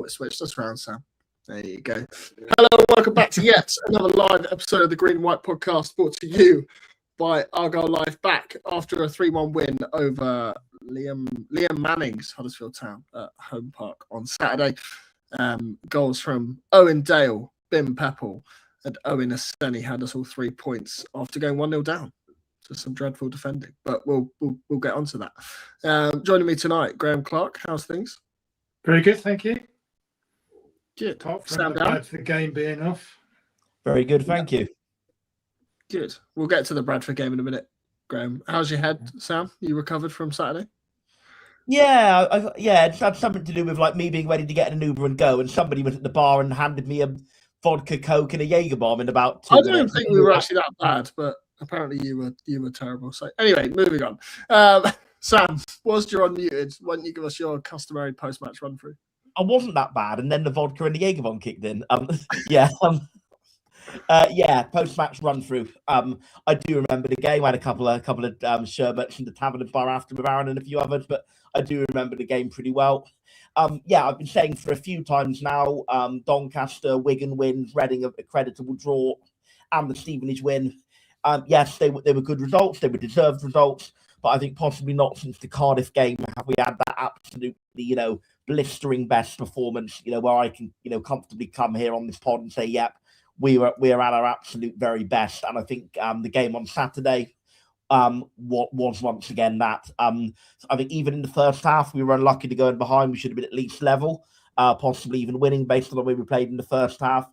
it switched us around, Sam. There you go. Hello, welcome back to yet another live episode of the Green and White Podcast, brought to you by Argyle Live, back after a 3-1 win over Liam Manning's Huddersfield Town at home park on Saturday. Goals from Owen Dale, Bim Peppel, and Owen Aseni had us all 3 points after going 1-0 down. So some dreadful defending, but we'll get onto that. Joining me tonight, Graham Clark. How's things? Very good, thank you. Good. Apart from the Bradford game being off. Very good, thank you. Good. We'll get to the Bradford game in a minute, Graham. How's your head, Sam? You recovered from Saturday? Yeah, it had something to do with like me being ready to get in an Uber and go, and somebody was at the bar and handed me a vodka Coke and a Jaeger bomb in about 2 minutes. I don't think we were actually that bad, but apparently you were terrible. So anyway, moving on. Sam, whilst you're unmuted, why don't you give us your customary post-match run through? I wasn't that bad, and then the vodka and the Jaeger bomb kicked in. Post-match run through. I do remember the game. I had a couple of sherbets in the tavern and bar after with Aaron and a few others, but I do remember the game pretty well. I've been saying for a few times now, Doncaster, Wigan wins, Reading a creditable draw, and the Stevenage win. Yes, they were good results. They were deserved results, but I think possibly not since the Cardiff game have we had that absolutely, blistering best performance, where I can, comfortably come here on this pod and say, yep, we are at our absolute very best. And I think the game on Saturday was once again that. I think even in the first half, we were unlucky to go in behind. We should have been at least level, possibly even winning based on the way we played in the first half.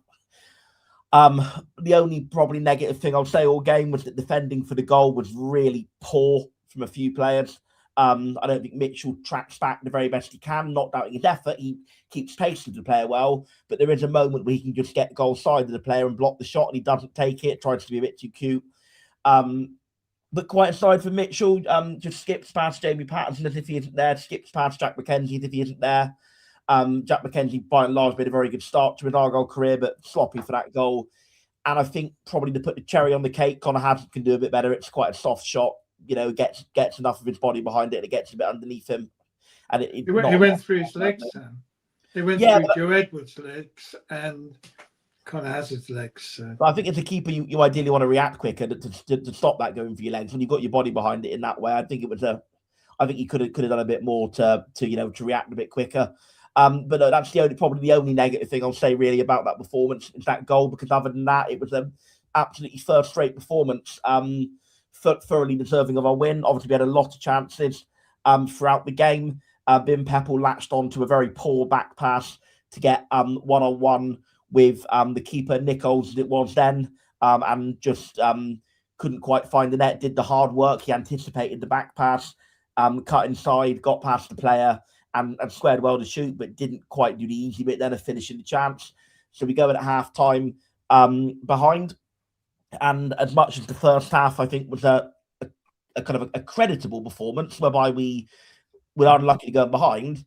The only probably negative thing I'll say all game was that defending for the goal was really poor from a few players. I don't think Mitchell tracks back the very best he can, not doubting his effort. He keeps pace with the player well, but there is a moment where he can just get goal side of the player and block the shot, and he doesn't take it, tries to be a bit too cute. But quite aside from Mitchell, just skips past Jamie Patterson as if he isn't there, skips past Jack McKenzie as if he isn't there. Jack McKenzie, by and large, made a very good start to his Argyle career, but sloppy for that goal. And I think probably to put the cherry on the cake, Connor Hazard can do a bit better. It's quite a soft shot. Gets enough of his body behind it, and it gets a bit underneath him. And it went through his legs, Sam. It went through Joe Edwards' legs and Connor Hazard's legs. So. I think as a keeper, you ideally want to react quicker to stop that going for your legs. When you've got your body behind it in that way, I think he could have done a bit more to react a bit quicker. But no, that's probably the only negative thing I'll say really about that performance is that goal, because other than that, it was an absolutely first-rate performance. Thoroughly deserving of our win. Obviously, we had a lot of chances throughout the game. Bim Peppel latched on to a very poor back pass to get one-on-one with the keeper, Nichols, as it was then, and just couldn't quite find the net, did the hard work. He anticipated the back pass, cut inside, got past the player, and squared well to shoot, but didn't quite do the easy bit then of finishing the chance. So we go in at half-time behind. And as much as the first half, I think, was a kind of a creditable performance, whereby we were unlucky to go behind,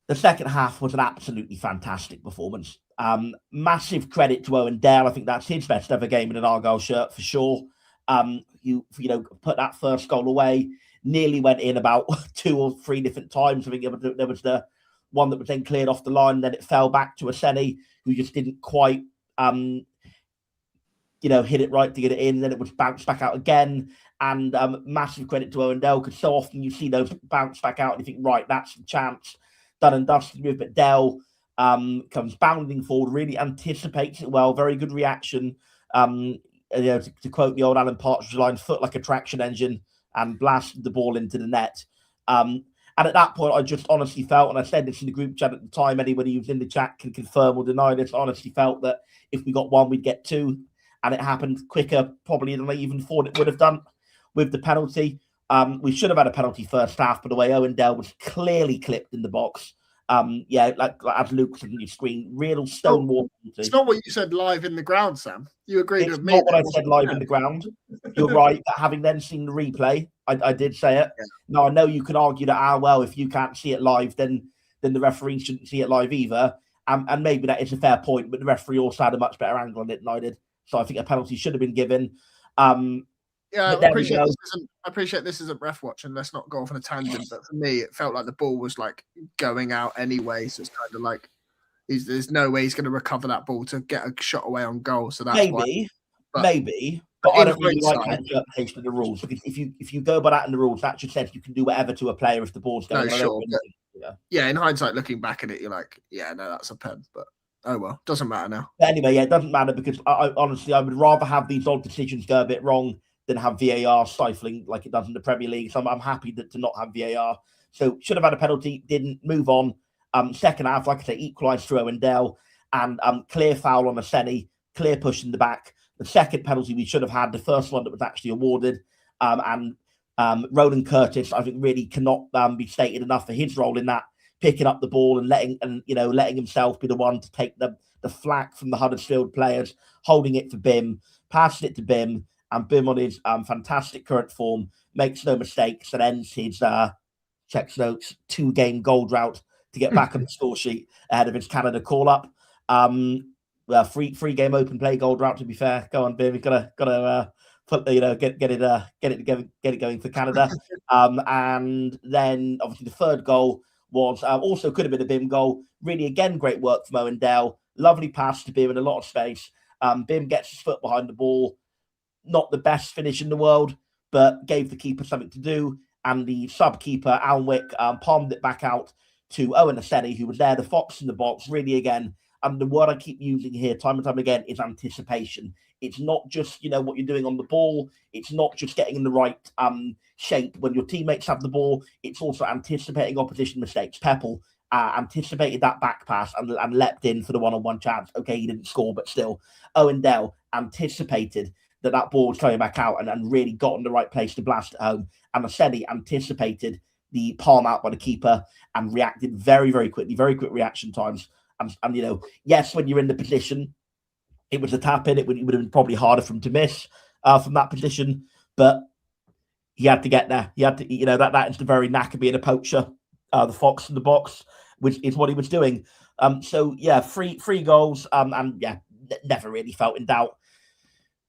the second half was an absolutely fantastic performance. Massive credit to Owen Dale. I think that's his best ever game in an Argyle shirt for sure. You put that first goal away, nearly went in about 2 or 3 different times. I think there was the one that was then cleared off the line, then it fell back to Aseni, who just didn't quite hit it right to get it in, then it was bounced back out again. And massive credit to Owen Dale, because so often you see those bounce back out and you think, right, that's the chance, done and dusted with. But Dale comes bounding forward, really anticipates it well, very good reaction. To quote the old Alan Partridge line, foot like a traction engine, and blasted the ball into the net. And at that point, I just honestly felt, and I said this in the group chat at the time, anybody who's in the chat can confirm or deny this, honestly felt that if we got 1, we'd get 2. And it happened quicker, probably, than I even thought it would have done with the penalty. We should have had a penalty first half, but the way Owen Dale was clearly clipped in the box. Like as Luke said on your screen, real stonewall. It's not what you said live in the ground, Sam. You agreed with me. It's not what I said live in the ground. You're right. Having then seen the replay, I did say it. Yeah. Now, I know you can argue that, if you can't see it live, then the referee shouldn't see it live either. And maybe that is a fair point, but the referee also had a much better angle on it than I did. So I think a penalty should have been given. I appreciate this isn't ref watching. Let's not go off on a tangent. But for me, it felt like the ball was like going out anyway. So it's kind of like there's no way he's going to recover that ball to get a shot away on goal. So that's maybe, why. but I don't really hindsight, like that interpretation of the rules. Because if you go by that in the rules, that just says you can do whatever to a player if the ball's going. No, sure, yeah. In hindsight, looking back at it, you're like, yeah, no, that's a pen. But oh well, doesn't matter now. But anyway, yeah, it doesn't matter because I honestly I would rather have these odd decisions go a bit wrong than have VAR stifling like it does in the Premier League. So I'm happy to not have VAR. So should have had a penalty, didn't move on. Second half, like I say, equalised through Owen Dale and clear foul on Aseni, clear push in the back. The second penalty we should have had, the first one that was actually awarded, and Roland Curtis, I think, really cannot be stated enough for his role in that, picking up the ball and letting himself be the one to take the flack from the Huddersfield players, holding it for Bim, passing it to Bim, and Bim on his fantastic current form makes no mistakes and ends his checks notes 2-game goal drought to get back on the score sheet ahead of his Canada call up. Free game open play goal drought. To be fair, go on, Bim. You've got to put get it going for Canada. And then obviously the third goal was also could have been a Bim goal. Really, again, great work from Owen Dale. Lovely pass to Bim in a lot of space. Bim gets his foot behind the ball. Not the best finish in the world, but gave the keeper something to do. And the sub-keeper, Alnwick, palmed it back out to Owen Aseni, who was there, the fox in the box, really again. And the word I keep using here time and time again is anticipation. It's not just, what you're doing on the ball. It's not just getting in the right shape when your teammates have the ball. It's also anticipating opposition mistakes. Peppel anticipated that back pass and leapt in for the one-on-one chance. Okay, he didn't score, but still. Owen Dale anticipated that ball was coming back out and really got in the right place to blast it home. And Aseni anticipated the palm out by the keeper and reacted very, very quickly, very quick reaction times. And yes, when you're in the position, it was a tap in. It would have been probably harder for him to miss from that position, but he had to get there. He had to, that is the very knack of being a poacher, the fox in the box, which is what he was doing. So yeah, three goals, and yeah, never really felt in doubt.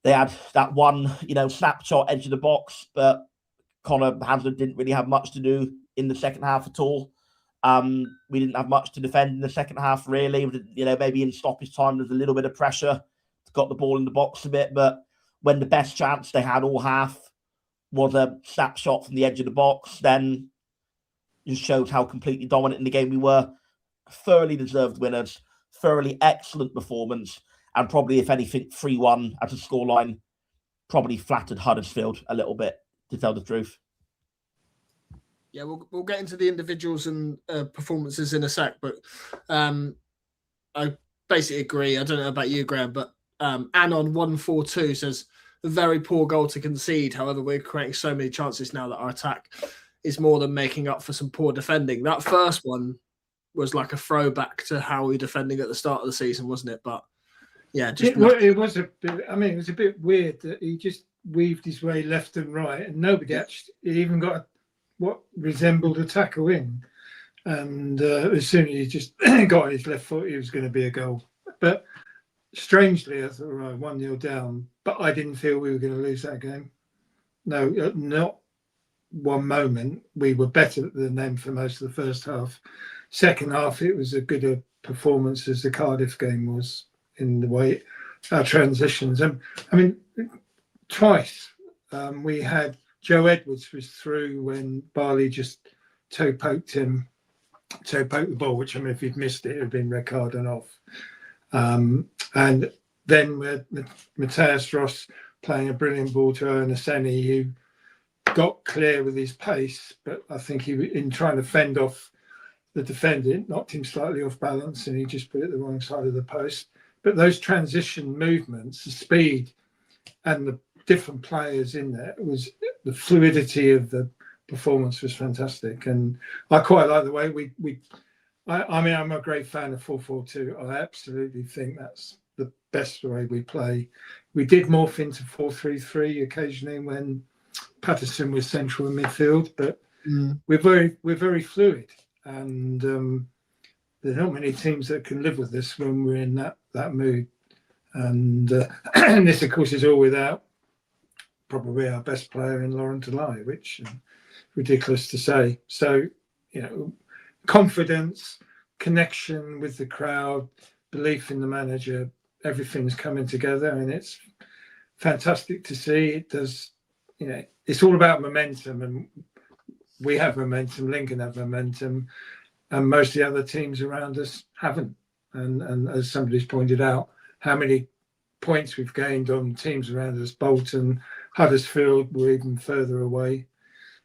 They had that one, snapshot edge of the box, but Conor Hazard didn't really have much to do in the second half at all. We didn't have much to defend in the second half, really. Maybe in stoppage time, there's a little bit of pressure. Got the ball in the box a bit, but when the best chance they had all half was a snapshot from the edge of the box, then it just shows how completely dominant in the game we were. Thoroughly deserved winners, thoroughly excellent performance, and probably, if anything, 3-1 as a scoreline probably flattered Huddersfield a little bit, to tell the truth. Yeah, we'll get into the individuals and performances in a sec, but I basically agree. I don't know about you, Graham, but Anon142 says a very poor goal to concede. However, we're creating so many chances now that our attack is more than making up for some poor defending. That first one was like a throwback to how we were defending at the start of the season, wasn't it? But yeah, it was a bit. I mean, it was a bit weird that he just weaved his way left and right, and nobody actually even got what resembled a tackle in. And as soon as he just got on his left foot, it was going to be a goal. But strangely, I thought, right, 1-0 down, but I didn't feel we were going to lose that game. No, not one moment. We were better than them for most of the first half. Second half, it was a good performance as the Cardiff game was in the way our transitions. I mean, twice we had Joe Edwards was through when Barley just toe poked the ball, which, I mean, if he'd missed it, it would have been red card and off. And then we had Matthias Ross playing a brilliant ball to Owen Aseni, who got clear with his pace, but I think he, in trying to fend off the defender, knocked him slightly off balance and he just put it the wrong side of the post. But those transition movements, the speed and the different players in there, was the fluidity of the performance was fantastic. And I quite like the way I mean, I'm a great fan of 4-4-2. I absolutely think that's the best way we play. We did morph into 4-3-3 occasionally when Patterson was central in midfield, but we're very fluid. And there's not many teams that can live with this when we're in that mood. And this, of course, is all without probably our best player in Laurent Delay, which is ridiculous to say. So, confidence, connection with the crowd, belief in the manager, everything's coming together, and it's fantastic to see. It does, it's all about momentum, and we have momentum, Lincoln have momentum, and most of the other teams around us haven't. And as somebody's pointed out, how many points we've gained on teams around us. Bolton, Huddersfield were even further away.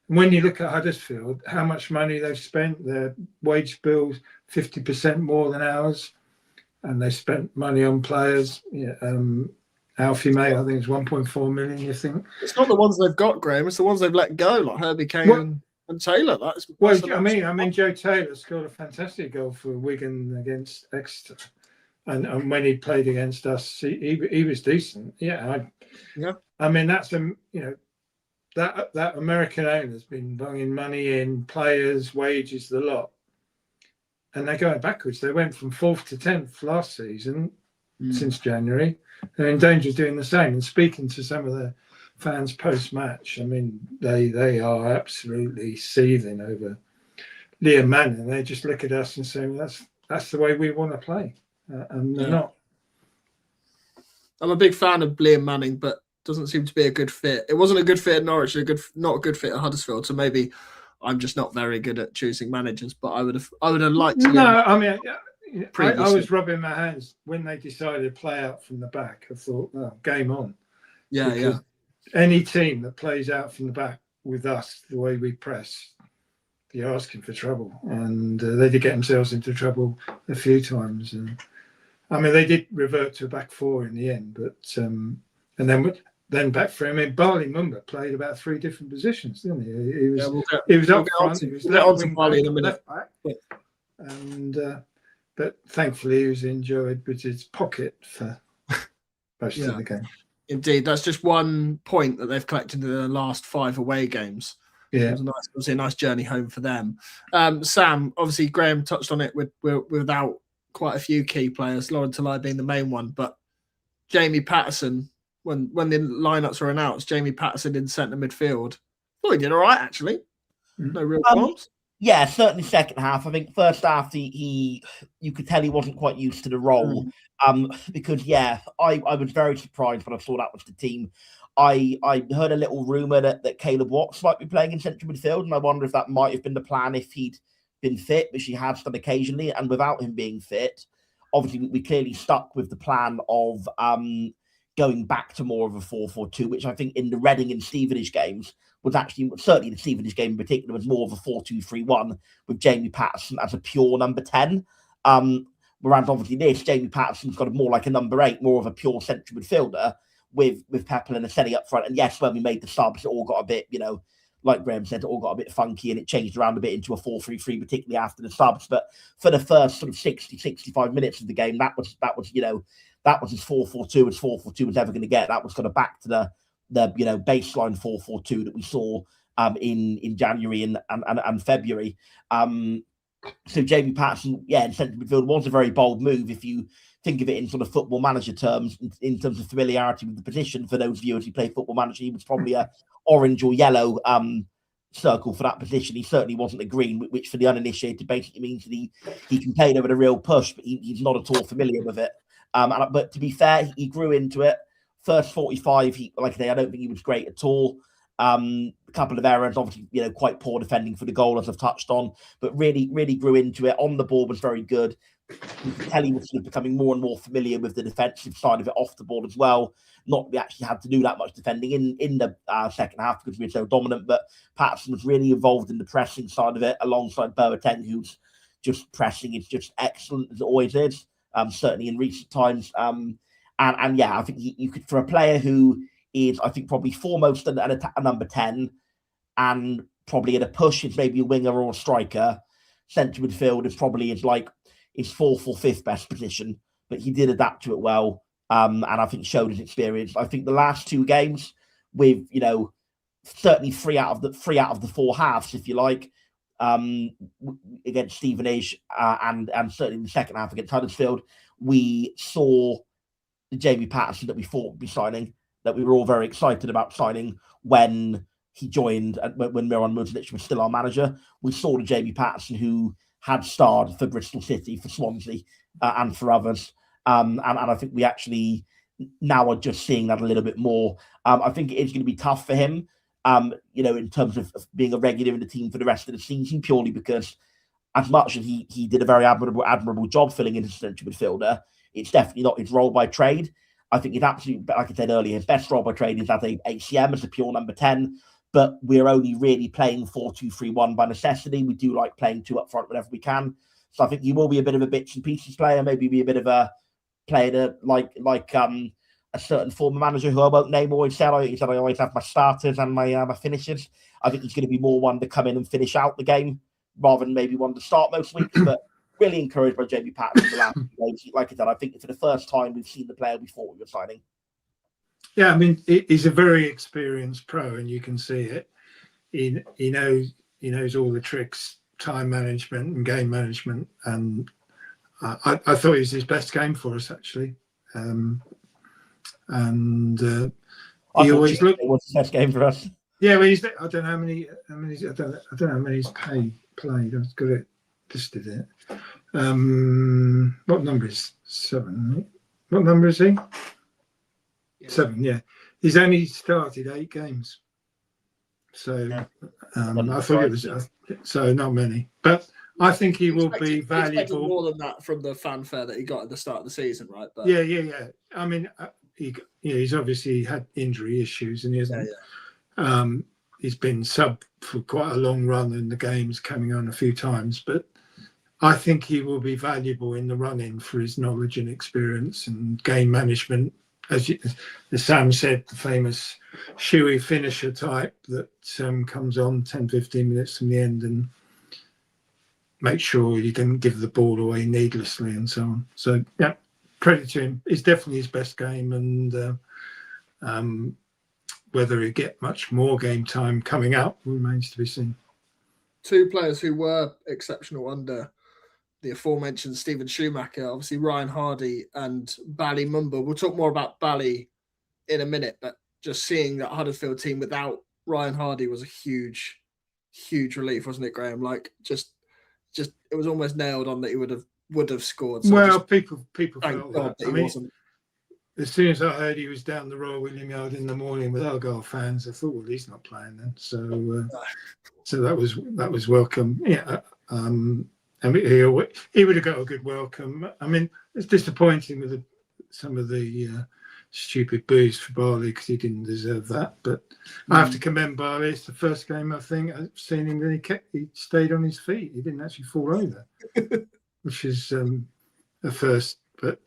And when you look at Huddersfield, how much money they've spent, their wage bills 50% more than ours, and they spent money on players. Alfie May, I think it's 1.4 million. You think it's not the ones they've got, Graham? It's the ones they've let go, like Herbie Kane and Taylor. That's I mean, Joe Taylor scored a fantastic goal for Wigan against Exeter, and when he played against us, he was decent. I mean, that's that American owner's been bringing money in, players, wages, the lot, and they're going backwards. They went from 4th to 10th last season since January. They're in danger of doing the same. And speaking to some of the fans post-match, I mean, they are absolutely seething over Liam Manning. They just look at us and say, well, that's the way we want to play, and they're not. I'm a big fan of Liam Manning, but doesn't seem to be a good fit. It wasn't a good fit at Norwich, not a good fit at Huddersfield. So maybe I'm just not very good at choosing managers. But I would have liked to. No, I mean, I was rubbing my hands when they decided to play out from the back. I thought, game on. Yeah. Any team that plays out from the back with us, the way we press, you're asking for trouble. And they did get themselves into trouble a few times. And I mean, they did revert to a back four in the end, but and then back for him. I mean, Barley Mumba played about 3 different positions, didn't he? He was up front. He was left wing back, left back. And but thankfully he was enjoyed with his pocket for most of the game. Indeed, that's just 1 point that they've collected in the last 5 away games. Yeah, it was a nice journey home for them. Sam, obviously Graham touched on it without quite a few key players, Lauren Talai being the main one, but Jamie Patterson, when the lineups were announced, Jamie Patterson in centre midfield, he did all right actually. No real problems. Yeah, certainly second half. I think first half you could tell he wasn't quite used to the role. Because I was very surprised when I saw that was the team. I heard a little rumour that Caleb Watts might be playing in central midfield, and I wonder if that might have been the plan if he'd been fit, which he has done occasionally. And without him being fit, obviously we clearly stuck with the plan of going back to more of a 4-4-2, which I think in the Reading and Stevenage games was actually, certainly the Stevenage game in particular, was more of a 4-2-3-1 with Jamie Patterson as a pure number 10. Whereas obviously Jamie Patterson's got more like a number 8, more of a pure central midfielder with Pepple and Aseni up front. And yes, when we made the subs, it all got a bit, like Graham said, it all got a bit funky and it changed around a bit into a 4-3-3, particularly after the subs. But for the first sort of 60, 65 minutes of the game, that was as 4-4-2 as 4-4-2 was ever going to get. That was kind of back to the baseline 4-4-2 that we saw in January and February. So Jamie Patterson, in central midfield was a very bold move if you think of it in sort of football manager terms, in terms of familiarity with the position. For those viewers who play football manager, he was probably a orange or yellow circle for that position. He certainly wasn't a green, which for the uninitiated basically means that he can play over a real push, but he's not at all familiar with it. But to be fair, he grew into it. First 45, I don't think he was great at all. A couple of errors, obviously, quite poor defending for the goal, as I've touched on, but really, really grew into it. On the ball was very good. You could tell he was sort of becoming more and more familiar with the defensive side of it off the ball as well. Not that we actually had to do that much defending in the second half because we were so dominant, but Patterson was really involved in the pressing side of it alongside Boateng, who's just pressing is just excellent as it always is, certainly in recent times. I think you could, for a player who is, I think, probably foremost a number 10 and probably at a push is maybe a winger or a striker, central midfield is probably his 4th or 5th best position, but he did adapt to it well, and I think showed his experience. I think the last 2 games with, certainly 3 out of the 4 halves, if you like, against Stevenage and certainly in the second half against Huddersfield, we saw the Jamie Patterson that we thought would be signing, that we were all very excited about signing when he joined, when Miran Mudlic was still our manager. We saw the Jamie Patterson who had starred for Bristol City, for Swansea, and for others. And I think we actually now are just seeing that a little bit more. I think it is going to be tough for him, in terms of being a regular in the team for the rest of the season, purely because as much as he did a very admirable job filling in as a central midfielder, it's definitely not his role by trade. I think it's absolutely, like I said earlier, his best role by trade is as a HCM, as a pure number 10, but we're only really playing 4-2-3-1 by necessity. We do like playing 2 up front whenever we can. So I think he will be a bit of a bits and pieces player, maybe be a bit of a player like a certain former manager who I won't name always said, I always have my starters and my finishers. I think he's going to be more one to come in and finish out the game rather than maybe one to start most weeks, but really encouraged by Jamie Patterson the last few days. Like I said, I think for the first time we've seen the player we thought we were signing. Yeah, I mean, he's a very experienced pro, and you can see it. He knows all the tricks, time management and game management, and I thought it was his best game for us actually. He always looked. It was his best game for us. Yeah, well, I don't know how many. I don't know how many he's played. I've got it listed it. What number is 7? What number is he? 7. Yeah, he's only started 8 games, so I thought it was so not many. But I think he will be valuable. More than that from the fanfare that he got at the start of the season, right? But yeah. I mean, he's obviously had injury issues, and he hasn't. He's been sub for quite a long run in the games, coming on a few times, but I think he will be valuable in the run-in for his knowledge and experience and game management. As Sam said, the famous shoey finisher type that comes on 10-15 minutes from the end and make sure you didn't give the ball away needlessly and so on. So, yeah, credit to him. It's definitely his best game, and whether he get much more game time coming up remains to be seen. 2 players who were exceptional under the aforementioned Stephen Schumacher, obviously Ryan Hardy and Bally Mumba. We'll talk more about Bally in a minute, but just seeing that Huddersfield team without Ryan Hardy was a huge relief, wasn't it, Graham? Like just it was almost nailed on that he would have scored. So well, people felt God that. I mean, as soon as I heard he was down the Royal William Yard in the morning with Argyle fans, I thought, well, he's not playing then. So that was welcome. Yeah. I mean, he would have got a good welcome. I mean, it's disappointing with some of the stupid boos for Barley because he didn't deserve that. But I have to commend Barley. It's the first game I think I've seen him that he stayed on his feet. He didn't actually fall over, which is a first. But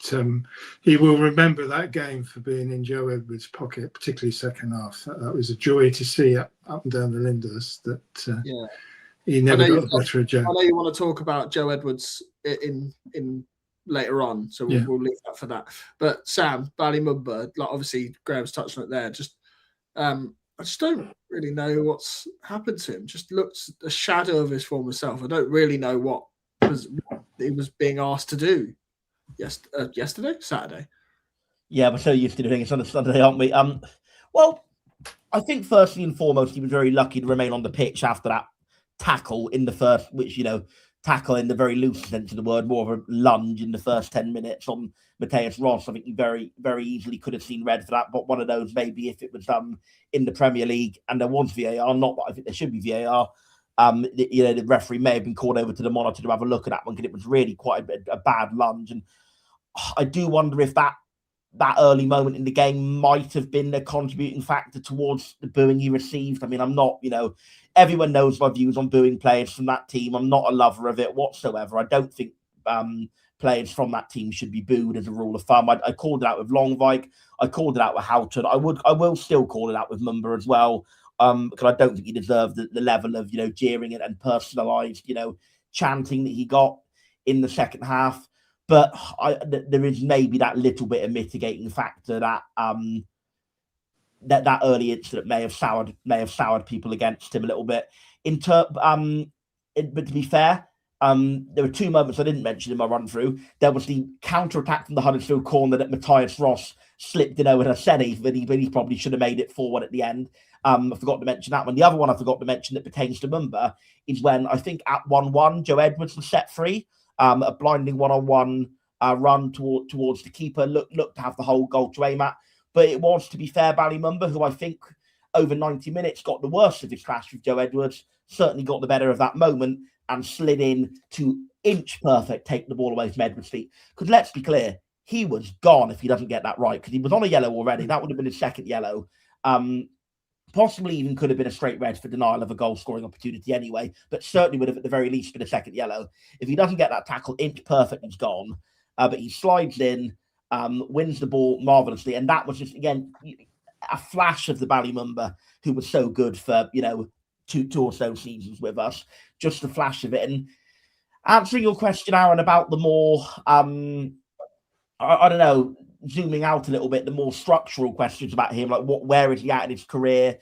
he will remember that game for being in Joe Edwards' pocket, particularly second half. That was a joy to see up and down the Lyndhurst. He never got a better Joe. I know you want to talk about Joe Edwards in later on, so we'll leave that for that. But Sam, Bally Mumba, like obviously Graham's touched on it there. I just don't really know what's happened to him. Just looks a shadow of his former self. I don't really know what he was being asked to do. Saturday. Yeah, we're so used to doing it on a Sunday, aren't we? Well, I think firstly and foremost, he was very lucky to remain on the pitch after that tackle in the first, which, tackle in the very loose sense of the word, more of a lunge in the first 10 minutes on Matthias Ross. I think he very, very easily could have seen red for that, but one of those maybe if it was in the Premier League and there was VAR, not that I think there should be VAR. The referee may have been called over to the monitor to have a look at that one because it was really quite a bad lunge. And I do wonder if that early moment in the game might have been a contributing factor towards the booing he received. I mean, I'm not, everyone knows my views on booing players from that team. I'm not a lover of it whatsoever. I don't think players from that team should be booed as a rule of thumb. I called it out with Longvik. I called it out with Houghton. I will still call it out with Mumba as well. Because I don't think he deserved the level of, jeering and personalised, chanting that he got in the second half. But there is maybe that little bit of mitigating factor that that early incident may have soured people against him a little bit. But to be fair, there were 2 moments I didn't mention in my run through. There was the counter attack from the Huddersfield corner that Matthias Ross slipped in Owen Dale, but he probably should have made it 4-1 at the end. I forgot to mention that one. The other one I forgot to mention that pertains to Mumba is when I think at 1-1, Joe Edwards was set free, a blinding one-on-one run towards the keeper, looked to have the whole goal to aim at. But it was, to be fair, Mumba, who I think over 90 minutes got the worst of his clash with Joe Edwards, certainly got the better of that moment and slid in to inch perfect take the ball away from Edwards' feet. Because let's be clear, he was gone if he doesn't get that right, because he was on a yellow already. That would have been his second yellow. Possibly even could have been a straight red for denial of a goal-scoring opportunity anyway, but certainly would have at the very least been a second yellow. If he doesn't get that tackle inch perfect, he's gone. But he slides in, wins the ball marvellously, and that was just, again, a flash of the Mumba, who was so good for, two or so seasons with us. Just a flash of it. And answering your question, Aaron, about the more, I don't know, zooming out a little bit, the more structural questions about him, like where is he at in his career?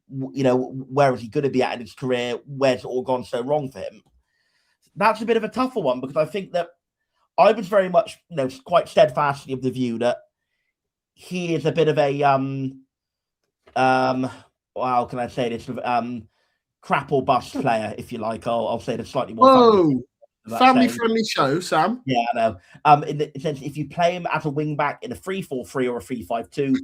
Where is he going to be at in his career? Where's it all gone so wrong for him? That's a bit of a tougher one, because I think that I was very much, quite steadfastly of the view that he is a bit of a, how can I say this? Crap or bust player, if you like. I'll say that slightly more. Whoa, family-friendly show, Sam. Yeah, I know. In the sense, if you play him as a wing-back in a 3-4-3 or a 3-5-2,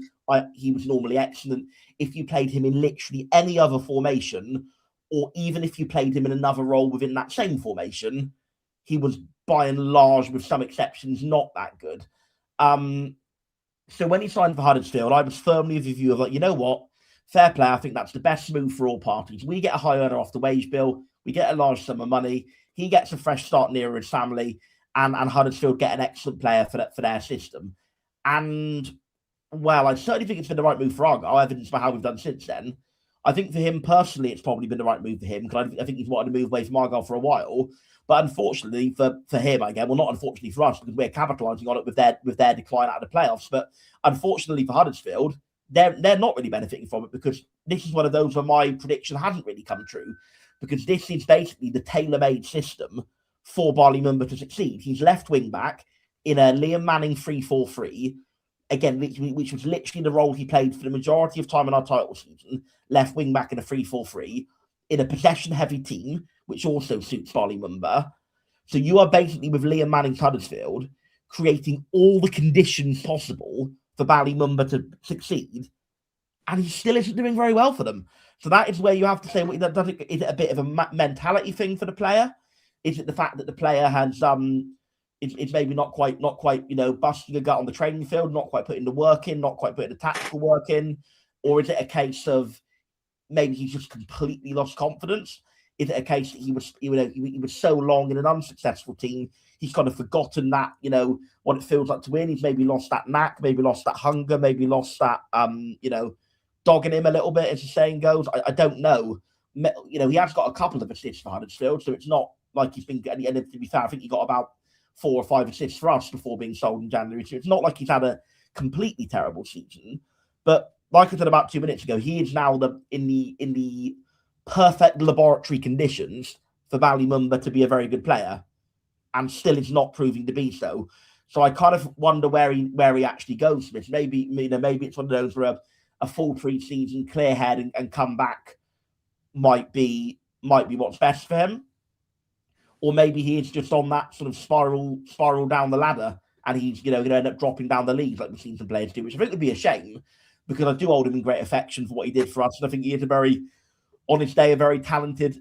he was normally excellent. If you played him in literally any other formation, or even if you played him in another role within that same formation, he was, by and large, with some exceptions, not that good. So when he signed for Huddersfield, I was firmly of the view of, like, you know what? Fair play. I think that's the best move for all parties. We get a high earner off the wage bill. We get a large sum of money. He gets a fresh start nearer his family, and Huddersfield get an excellent player for their system. And, well, I certainly think it's been the right move for Argyle, evidenced by how we've done since then. I think for him personally, it's probably been the right move for him, because I think he's wanted to move away from Argyle for a while. But unfortunately for him, again, well, not unfortunately for us, because we're capitalising on it with their decline out of the playoffs. But unfortunately for Huddersfield, they're not really benefiting from it, because this is one of those where my prediction hasn't really come true, because this is basically the tailor-made system for Mumba to succeed. He's left wing back in a Liam Manning 3-4-3, again, which was literally the role he played for the majority of time in our title season, left wing back in a 3-4-3, in a possession-heavy team, which also suits Mumba. So you are basically, with Liam Manning's Huddersfield, creating all the conditions possible for Mumba to succeed, and he still isn't doing very well for them. So that is where you have to say, is it a bit of a mentality thing for the player? Is it the fact that the player has is maybe not quite busting a gut on the training field, not quite putting the work in, not quite putting the tactical work in, or is it a case of maybe he's just completely lost confidence? Is it a case that he was so long in an unsuccessful team, he's kind of forgotten that, what it feels like to win? He's maybe lost that knack, maybe lost that hunger, maybe lost that, dogging him a little bit, as the saying goes. I don't know. He has got a couple of assists for Huddersfield, so it's not like he's been getting, and to be fair, I think he got about 4 or 5 assists for us before being sold in January. So it's not like he's had a completely terrible season. But like I said about 2 minutes ago, he is now in the perfect laboratory conditions for Mumba to be a very good player, and still is not proving to be so. So I kind of wonder where he actually goes from this. Maybe it's one of those where a full pre-season, clear head and come back might be what's best for him. Or maybe he is just on that sort of spiral down the ladder, and he's going to end up dropping down the league like we've seen some players do, which I think would be a shame, because I do hold him in great affection for what he did for us, and I think he is on his day, a very talented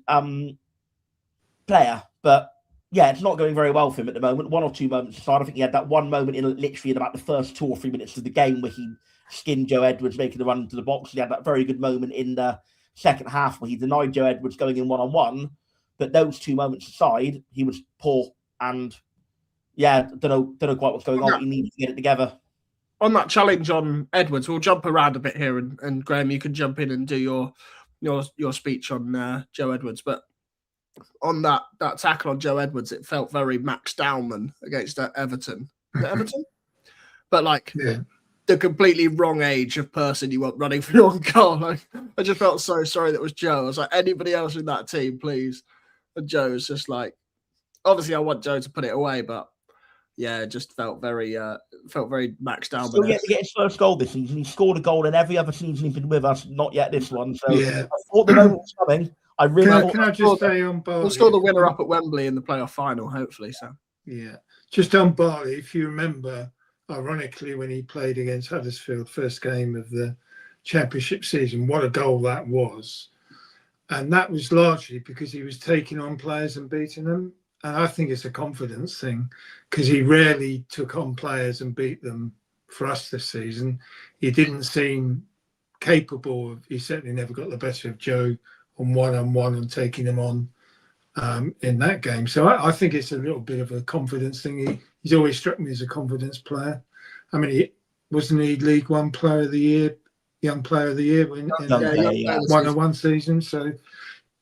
player. But yeah, it's not going very well for him at the moment. 1 or 2 moments aside, I think he had that one moment literally in about the first 2 or 3 minutes of the game where he skinned Joe Edwards making the run into the box. He had that very good moment in the second half where he denied Joe Edwards going in one-on-one. But those 2 moments aside, he was poor, and yeah, don't know quite what's going on. He needs to get it together. On that challenge on Edwards, we'll jump around a bit here, and Graham, you can jump in and do your speech on Joe Edwards. But on that tackle on Joe Edwards, it felt very Max Dowman against Everton. Is it Everton? But the completely wrong age of person you want running for your own goal. I just felt so sorry that was Joe. I was like, anybody else in that team, please. And Joe's just like, obviously I want Joe to put it away, but yeah, just felt very maxed out. Still yet to get his first goal this season. He scored a goal in every other season he's been with us, not yet this one. So Yeah. I thought the moment was coming. I really can I just say on Barley? We'll score the winner up at Wembley in the playoff final, hopefully. So yeah, just on Barley, if you remember, ironically, when he played against Huddersfield, first game of the Championship season, what a goal that was. And that was largely because he was taking on players and beating them. And I think it's a confidence thing because he rarely took on players and beat them for us this season. He didn't seem capable of, he certainly never got the better of Joe on one-on-one and taking him on in that game. So I think it's a little bit of a confidence thing. He's always struck me as a confidence player. I mean, wasn't he League One Player of the Year, Young Player of the Year in one-on-one season? So,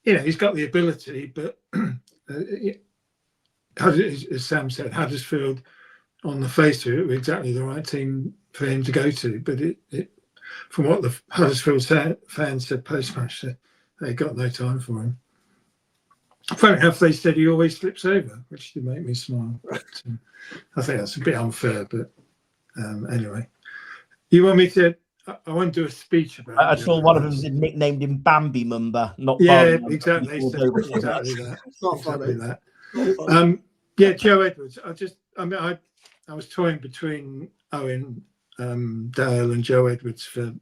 he's got the ability, but as Sam said, Huddersfield, on the face of it, were exactly the right team for him to go to. But from what the Huddersfield fans said post-match, they got no time for him. Funny enough, they said he always slips over, which did make me smile. But, I think that's a bit unfair, but anyway. You want me to... I won't do a speech about it. I saw one of them nicknamed him Bambi Mumba, not yeah, Bambi exactly. Exactly that. not Exactly funny. that. Yeah, Joe Edwards. I was toying between Owen Dale and Joe Edwards for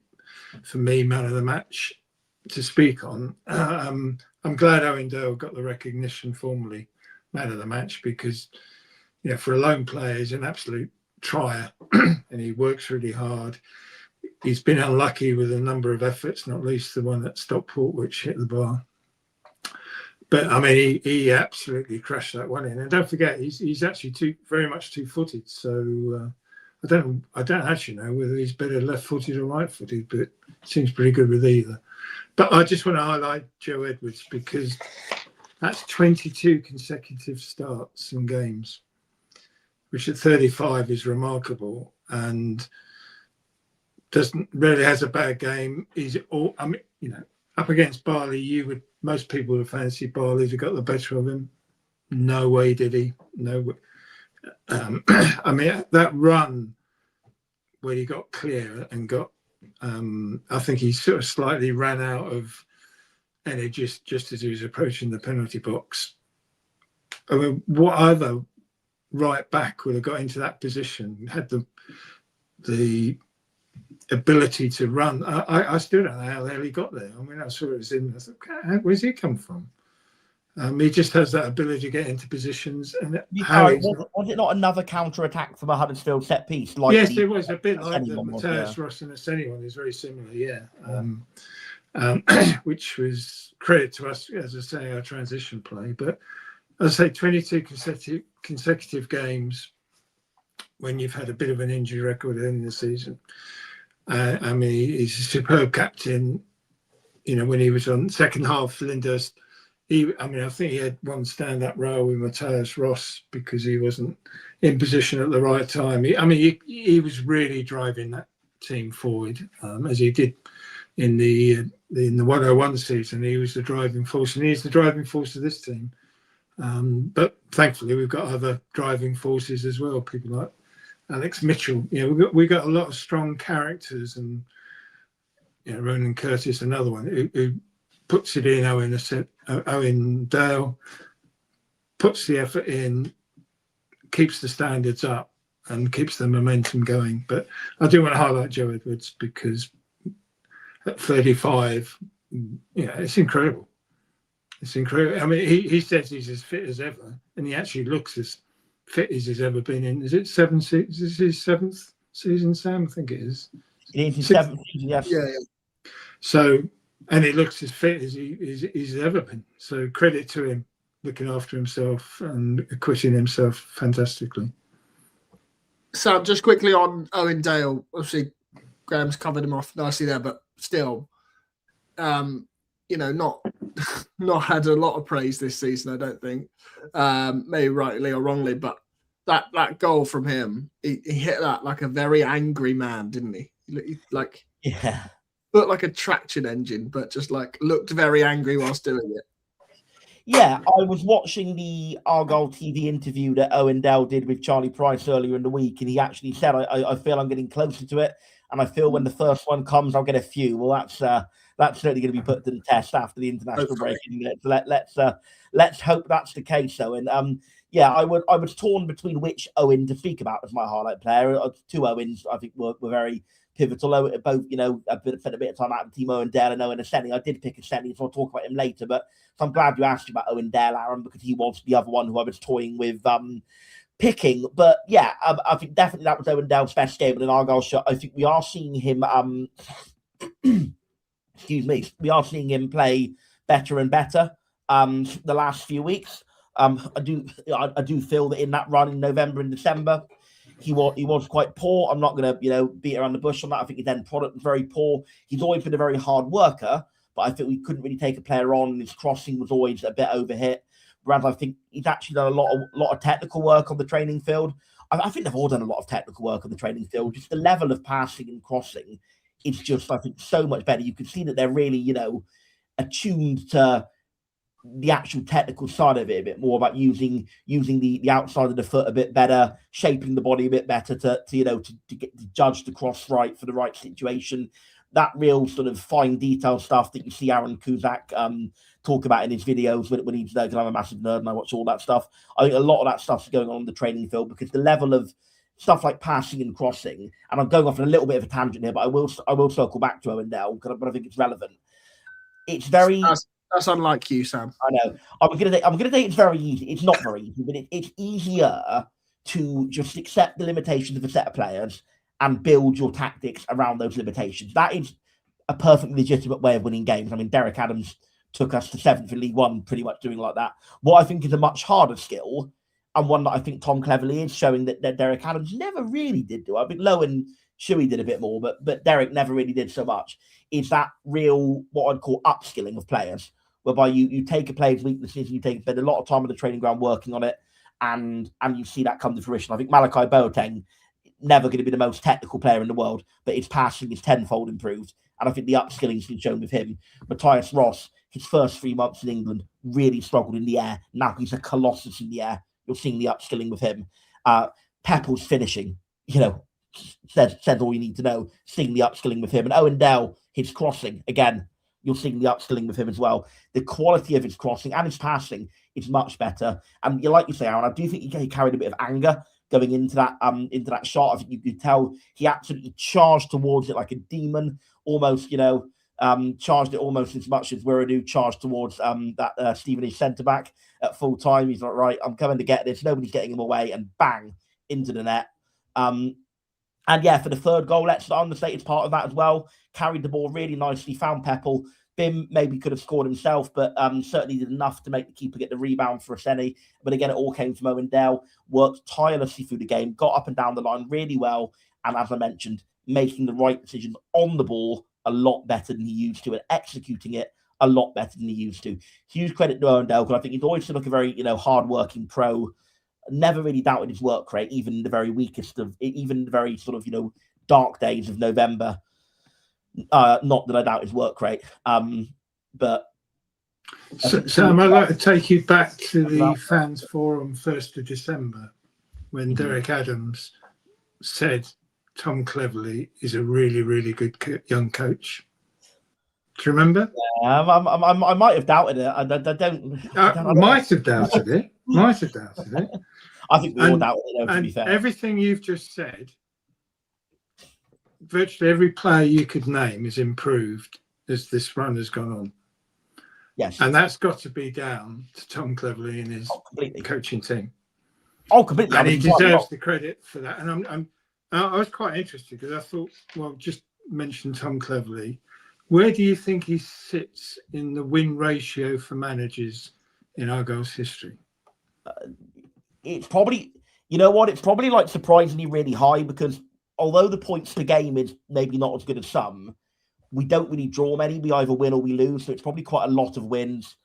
me, man of the match to speak on. I'm glad Owen Dale got the recognition formally, man of the match, because for a lone player, he's an absolute trier and he works really hard. He's been unlucky with a number of efforts, not least the one at Stockport, which hit the bar. But I mean, he absolutely crashed that one in. And don't forget, he's actually very much two-footed. So I don't actually know whether he's better left-footed or right-footed, but seems pretty good with either. But I just want to highlight Joe Edwards because that's 22 consecutive starts in games, which at 35 is remarkable. And really has a bad game. Up against Barley, most people would fancy Barley to got the better of him. No way did he. No way. That run where he got clear and got, I think he sort of slightly ran out of energy just as he was approaching the penalty box. I mean, what other right back would have got into that position, had the ability to run? I still don't know how the hell he got there. I mean, I saw it was in. I thought, where's he come from? He just has that ability to get into positions. And was it not another counter attack from a Huddersfield set piece? Yes, it was a bit like the Matthias Ross and the Senny one. Is very similar, yeah. Which was credit to us, as I say, our transition play. But as I say, 22 consecutive games when you've had a bit of an injury record in the season. He's a superb captain. When he was on second half, Flinders, I think he had one stand-up row with Matthias Ross because he wasn't in position at the right time. He was really driving that team forward, as he did in the 101 season. He was the driving force, and he's the driving force of this team. But thankfully, we've got other driving forces as well. People like Alex Mitchell. We got a lot of strong characters, and Ronan Curtis, another one who puts it in. Owen Dale puts the effort in, keeps the standards up, and keeps the momentum going. But I do want to highlight Joe Edwards because at 35, it's incredible. It's incredible. He says he's as fit as ever, and he actually looks as fit as he's ever been in. Is it 7 seasons? Is this his 7th season, Sam? I think it is. It is his 7th season, yes. Yeah. So, and he looks as fit as he's ever been. So credit to him, looking after himself and acquitting himself fantastically. Sam, just quickly on Owen Dale. Obviously, Graham's covered him off nicely there, but still, not had a lot of praise this season, I don't think. Maybe rightly or wrongly, but that goal from him, he hit that like a very angry man, didn't he? Looked like a traction engine, but just looked very angry whilst doing it. Yeah, I was watching the Argyle TV interview that Owen Dale did with Charlie Price earlier in the week, and he actually said, I feel I'm getting closer to it, and I feel when the first one comes, I'll get a few. Well, that's certainly going to be put to the test after the international break, isn't it? So let's hope that's the case, Owen. Yeah, I was torn between which Owen to speak about as my highlight player. Two Owens, I think, were very pivotal. Both, spent a bit of time out with Team Owen Dale and Owen Aseni. I did pick Aseni, so I'll talk about him later. But so I'm glad you asked about Owen Dale, Aaron, because he was the other one who I was toying with picking. But yeah, I think definitely that was Owen Dale's best game in an Argyle shot. I think we are seeing him. Excuse me. We are seeing him play better and better the last few weeks. I do feel that in that run in November and December, he was quite poor. I'm not going to beat around the bush on that. I think his end product was very poor. He's always been a very hard worker, but I think we couldn't really take a player on. His crossing was always a bit overhit. Whereas I think he's actually done a lot of technical work on the training field. I think they've all done a lot of technical work on the training field. Just the level of passing and crossing is just, I think, so much better. You can see that they're really, attuned to the actual technical side of it a bit more, about using the outside of the foot a bit better, shaping the body a bit better to get to judge the cross right for the right situation. That real sort of fine detail stuff that you see Aaron Kuzak talk about in his videos when he's there, because I'm a massive nerd and I watch all that stuff. I think a lot of that stuff's going on the training field, because the level of stuff like passing and crossing, and I'm going off on a little bit of a tangent here, but I will circle back to Owen Dale, but I think it's relevant. It's very... That's unlike you, Sam. I know. I'm gonna say it's very easy. It's not very easy, but it's easier to just accept the limitations of a set of players and build your tactics around those limitations. That is a perfectly legitimate way of winning games. I mean, Derek Adams took us to 7th in League One pretty much doing like that. What I think is a much harder skill, and one that I think Tom Cleverley is showing that Derek Adams never really did do. I think Lowe and Shuey did a bit more, but Derek never really did so much, is that real, what I'd call upskilling of players, whereby you take a player's weaknesses, you spend a lot of time on the training ground working on it, and you see that come to fruition. I think Malachi Boateng, never going to be the most technical player in the world, but his passing is tenfold improved. And I think the upskilling's been shown with him. Matthias Ross, his first 3 months in England, really struggled in the air. Now he's a colossus in the air. You're seeing the upskilling with him. Peppel's finishing, says all you need to know, seeing the upskilling with him. And Owen Dale, his crossing, again, you're seeing the upskilling with him as well. The quality of his crossing and his passing is much better. And like you say, Aaron, I do think he carried a bit of anger going into that shot. I think you could tell he absolutely charged towards it like a demon, almost, charged it almost as much as Wiradu charged towards that Stevenage centre-back at full time. He's like, right, I'm coming to get this. Nobody's getting him away, and bang, into the net. And yeah, for the third goal, let's understate it's part of that as well. Carried the ball really nicely, found Peppel. Bim maybe could have scored himself, but certainly did enough to make the keeper get the rebound for Aseni. But again, it all came from Owen Dale. Worked tirelessly through the game, got up and down the line really well. And as I mentioned, making the right decisions on the ball a lot better than he used to, and executing it a lot better than he used to. Huge credit to Owen Dale, because I think he's always been like a very, hard-working pro. Never really doubted his work rate, even the very weakest of, even the very sort of, dark days of November. Not that I doubt his work rate, but... Sam, I'd like to take you back to the fans forum 1st of December, when Derek Adams said Tom Cleverley is a really, really good young coach. Do you remember? Yeah, I might have doubted it. I don't might have doubted it. Might have doubted it. I think we all doubted it, to be fair. Everything you've just said, virtually every player you could name is improved as this run has gone on. Yes. And that's got to be down to Tom Cleverley and his coaching team. Oh, completely. And he deserves the credit for that. And I was quite interested, because I thought, well, just mention Tom Cleverley. Where do you think he sits in the win ratio for managers in Argyle's history? It's probably, it's probably like surprisingly really high, because although the points per game is maybe not as good as some, we don't really draw many. We either win or we lose, so it's probably quite a lot of wins.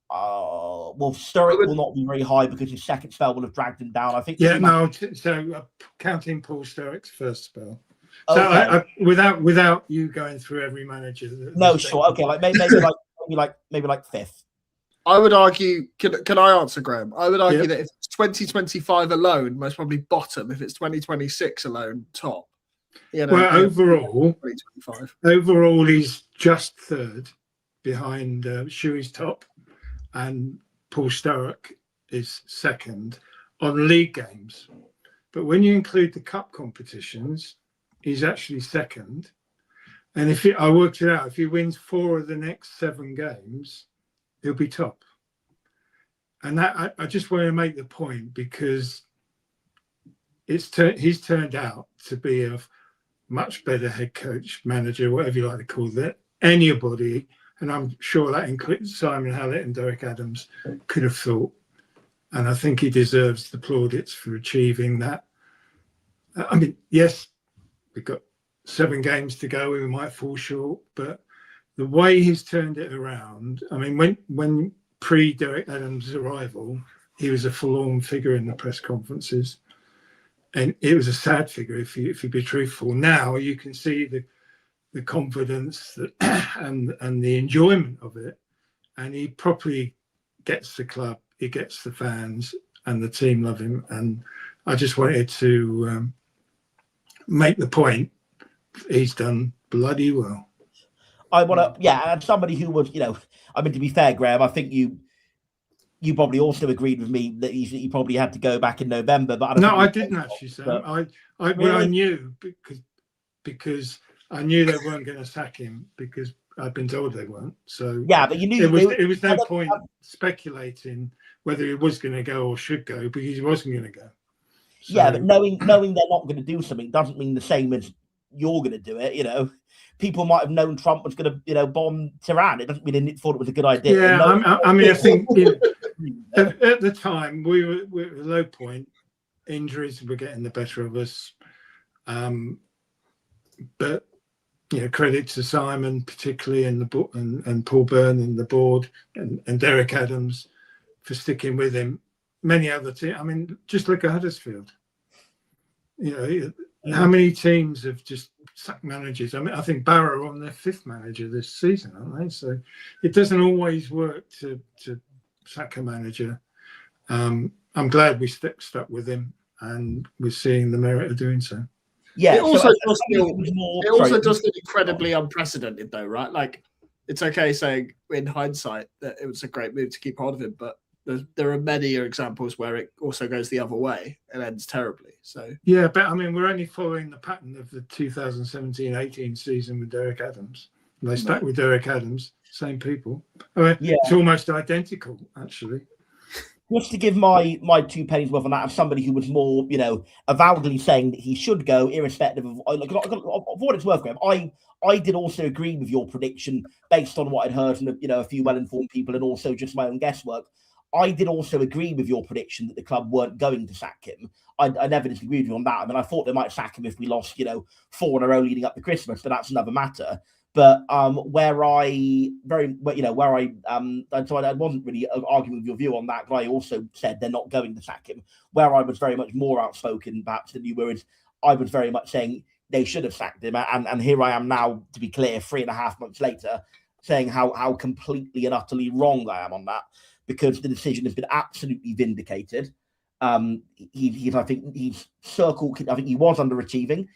Well, Sturrock will not be very high, because his second spell will have dragged him down, I think. Yeah, no. So counting Paul Sturrock's first spell. So okay. Without you going through every manager. No, sure, okay, like maybe like fifth. I would argue, can I answer, Graham? I would argue Yep. that if it's 2025 alone, most probably bottom. If it's 2026 alone, top. Well, overall, 2025. Overall, he's just third behind Shuey's top, and Paul Sturrock is second on league games. But when you include the cup competitions, he's actually second. And I worked it out, if he wins 4 of the next 7 games, he'll be top. And that I just want to make the point, because he's turned out to be a much better head coach, manager, whatever you like to call it, anybody, and I'm sure that includes Simon Hallett and Derek Adams, could have thought. And I think he deserves the plaudits for achieving that. I mean, yes, we've got 7 games to go, we might fall short, but the way he's turned it around, I mean, when pre-Derek Adams' arrival, he was a forlorn figure in the press conferences. And it was a sad figure, if you be truthful. Now you can see the confidence that, and the enjoyment of it. And he properly gets the club, he gets the fans, and the team love him. And I just wanted to make the point, he's done bloody well. I want to, and somebody who was, I mean, to be fair, Graham, I think you probably also agreed with me that he probably had to go back in November. But I didn't actually, Sam. I knew because I knew they weren't going to sack him, because I'd been told they weren't. So but you knew it was no point speculating whether he was going to go or should go, because he wasn't going to go. So, but knowing they're not going to do something doesn't mean the same as you're going to do it. People might have known Trump was going to, bomb Tehran. It doesn't mean they thought it was a good idea. Yeah, I mean, I think at the time we were at a low point. Injuries were getting the better of us, but credit to Simon particularly, and Paul Byrne and the board, and Derek Adams for sticking with him. Many other teams. I mean, just look at Huddersfield. How many teams have just sacked managers? I mean, I think Barrow are on their 5th manager this season, aren't they? So it doesn't always work to sack a manager. I'm glad we stuck with him, and we're seeing the merit of doing so. Yeah, it also does feel incredibly unprecedented, though, right? Like, it's okay saying in hindsight that it was a great move to keep hold of him, but there are many examples where it also goes the other way and ends terribly. So yeah, but I mean, we're only following the pattern of the 2017-18 season with Derek Adams. They stuck with Derek Adams, same people. I mean, it's almost identical, actually. Just to give my 2 pennies worth on that, of somebody who was more, avowedly saying that he should go, irrespective of what it's worth, Graham. I did also agree with your prediction based on what I'd heard from a few well-informed people, and also just my own guesswork. I did also agree with your prediction that the club weren't going to sack him. I never disagreed with you on that. I mean, I thought they might sack him if we lost, 4 in a row leading up to Christmas, but that's another matter. But where I wasn't really arguing with your view on that, but I also said they're not going to sack him. Where I was very much more outspoken, perhaps, than you were, is I was very much saying they should have sacked him. And here I am now, to be clear, 3.5 months later, saying how completely and utterly wrong I am on that, because the decision has been absolutely vindicated. I think he's circled. I think he was underachieving.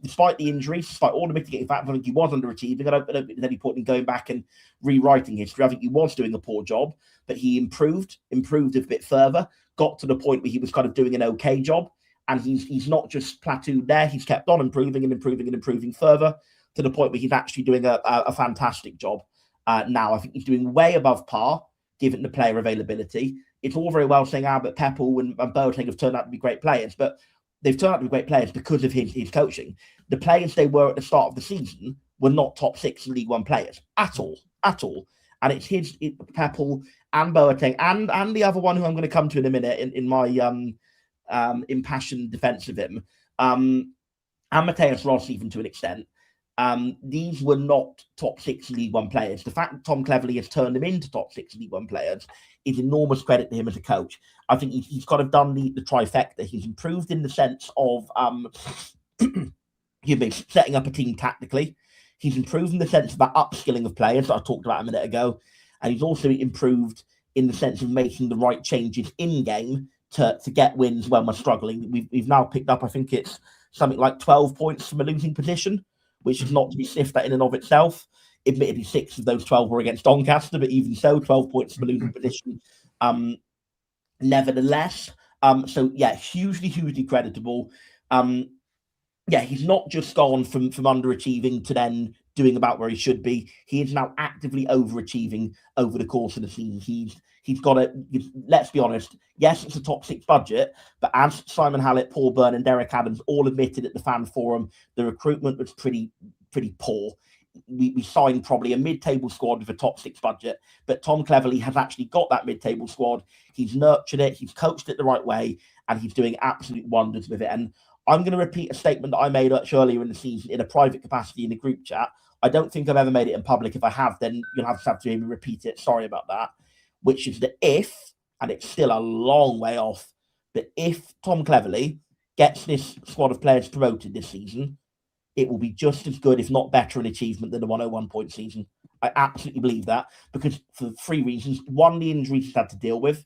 Despite the injuries, despite all the mitigating factors, I think he was underachieving. I don't think there's any point in going back and rewriting history. I think he was doing a poor job, but he improved a bit further, got to the point where he was kind of doing an okay job, and he's not just plateaued there. He's kept on improving further, to the point where he's actually doing a fantastic job now. I think he's doing way above par, given the player availability. It's all very well saying Albert Peppel and Boateng have turned out to be great players, but they've turned out to be great players because of his coaching. The players they were at the start of the season were not top 6 League One players at all. And it's Peppel and Boateng and the other one who I'm going to come to in a minute in my impassioned defence of him, and Mateus Ross, even to an extent. These were not top 6 League One players. The fact that Tom Cleverley has turned them into top 6 League One players is enormous credit to him as a coach. I think he's kind of done the trifecta. He's improved in the sense of setting up a team tactically. He's improved in the sense of that upskilling of players that I talked about a minute ago. and he's also improved in the sense of making the right changes in game to get wins when we're struggling. We've now picked up, I think it's something like 12 points from a losing position, which is not to be sniffed at in and of itself. Admittedly, 6 of those 12 were against Doncaster, but even so, 12 points from a losing position. Nevertheless, so yeah, hugely creditable. Yeah, he's not just gone from underachieving to then doing about where he should be. He is now actively overachieving over the course of the season. He's got a, let's be honest, yes, it's a top 6 budget, but as Simon Hallett, Paul Byrne and Derek Adams all admitted at the fan forum, the recruitment was pretty poor. We signed probably a mid-table squad with a top 6 budget, but Tom Cleverley has actually got that mid-table squad. He's nurtured it, he's coached it the right way, and he's doing absolute wonders with it. And I'm going to repeat a statement that I made earlier in the season in a private capacity in the group chat. I don't think I've ever made it in public. If I have, then you'll have to hear me repeat it. Sorry about that. Which is that if, and it's still a long way off, but if Tom Cleverley gets this squad of players promoted this season, it will be just as good, if not better, an achievement than the 101-point season. I absolutely believe that, because for 3 reasons. 1, the injuries he's had to deal with.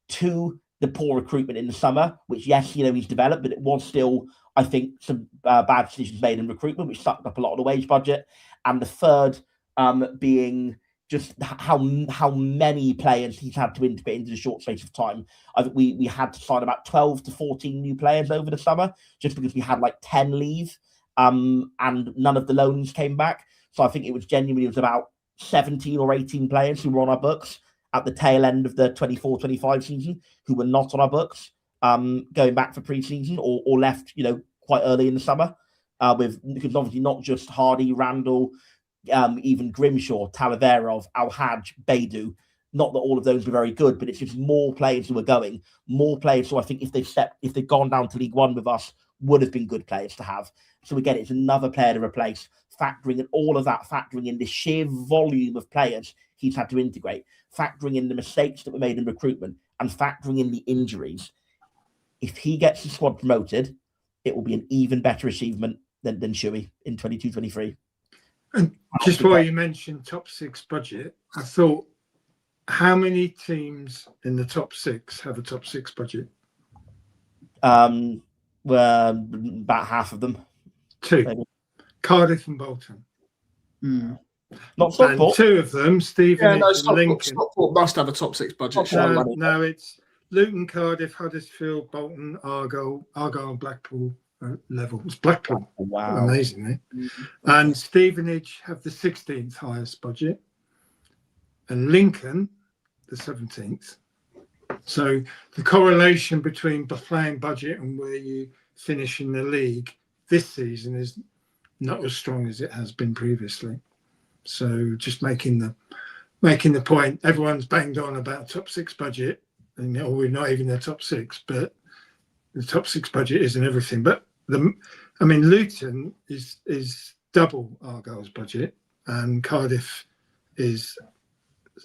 2, the poor recruitment in the summer, which, yes, he's developed, but it was still, I think, some bad decisions made in recruitment, which sucked up a lot of the wage budget. And the 3rd being just how many players he's had to integrate into the short space of time. I think we had to sign about 12 to 14 new players over the summer, just because we had like 10 leave. And none of the loans came back. So I think it was about 17 or 18 players who were on our books at the tail end of the 24-25 season who were not on our books, going back for pre-season or left, quite early in the summer. Because obviously not just Hardy, Randall, even Grimshaw, Talaverov, Al-Hajj, Beidou. Not that all of those were very good, but it's just more players who are going, more players who I think if they'd gone down to League One with us would have been good players to have. So again, it's another player to replace, factoring in all of that, factoring in the sheer volume of players he's had to integrate, factoring in the mistakes that were made in recruitment, and factoring in the injuries. If he gets the squad promoted, it will be an even better achievement than Shuey in 22-23. And just while you mentioned top 6 budget, I thought, how many teams in the top 6 have a top 6 budget? Well, about half of them. 2. Maybe. Cardiff and Bolton. Not Stockport. And 2 of them, Stevenage and Lincoln. Stockport must have a top 6 budget. No, it's Luton, Cardiff, Huddersfield, Bolton, Argyle, and Blackpool level. It's Blackpool. Wow. Amazing, eh? And Stevenage have the 16th highest budget. And Lincoln, the 17th. So the correlation between playing budget and where you finish in the league this season is not as strong as it has been previously. So just making the point, everyone's banged on about top 6 budget, and we're not even the top 6, but the top 6 budget isn't everything. But Luton is double Argyle's budget, and Cardiff is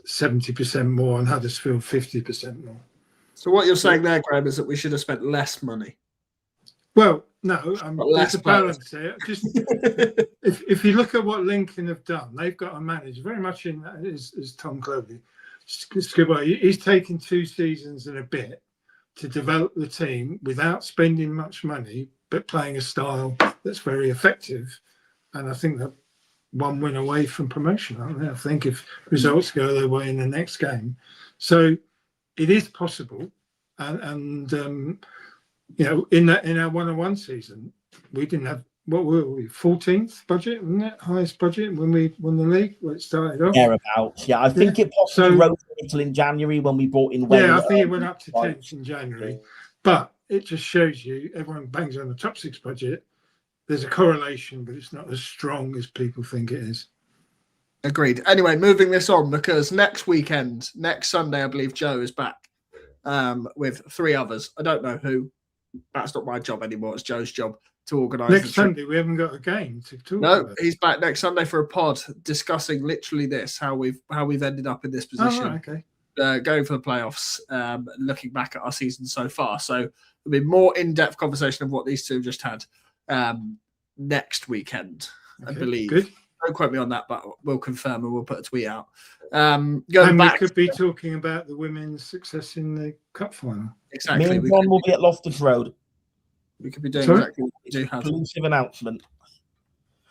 70% more, and Huddersfield 50% more. So what you're saying there, Graham, is that we should have spent less money. Well, no, there's a balance here. Just if you look at what Lincoln have done, they've got a manager very much in that is Tom Cleverley. He's taken 2 seasons and a bit to develop the team without spending much money, but playing a style that's very effective. And I think that 1 win away from promotion, aren't they? I think if results go their way in the next game. So it is possible. And in our 101 season, we didn't have, what were we, 14th budget, wasn't it? Highest budget when we won the league, when it started off? Thereabouts, yeah. I think it possibly rose until in January when we brought in Wayne. Yeah, I think it went up to 10th in January. But it just shows you, everyone bangs on the top 6 budget. There's a correlation, but it's not as strong as people think it is. Agreed. Anyway, moving this on, because next Sunday, I believe Joe is back with 3 others. I don't know who. That's not my job anymore. It's Joe's job to organise. Next Sunday, we haven't got a game to talk about. No, he's back next Sunday for a pod discussing literally this, how we've ended up in this position. Oh, right, okay. Going for the playoffs, looking back at our season so far. So there'll be more in-depth conversation of what these two have just had next weekend, I believe. Good. Don't quote me on that, but we'll confirm and we'll put a tweet out. And we could be talking about the women's success in the cup final. Exactly. Me and John will be at Loftus Road. We could be doing exactly what we do have. Exclusive announcement.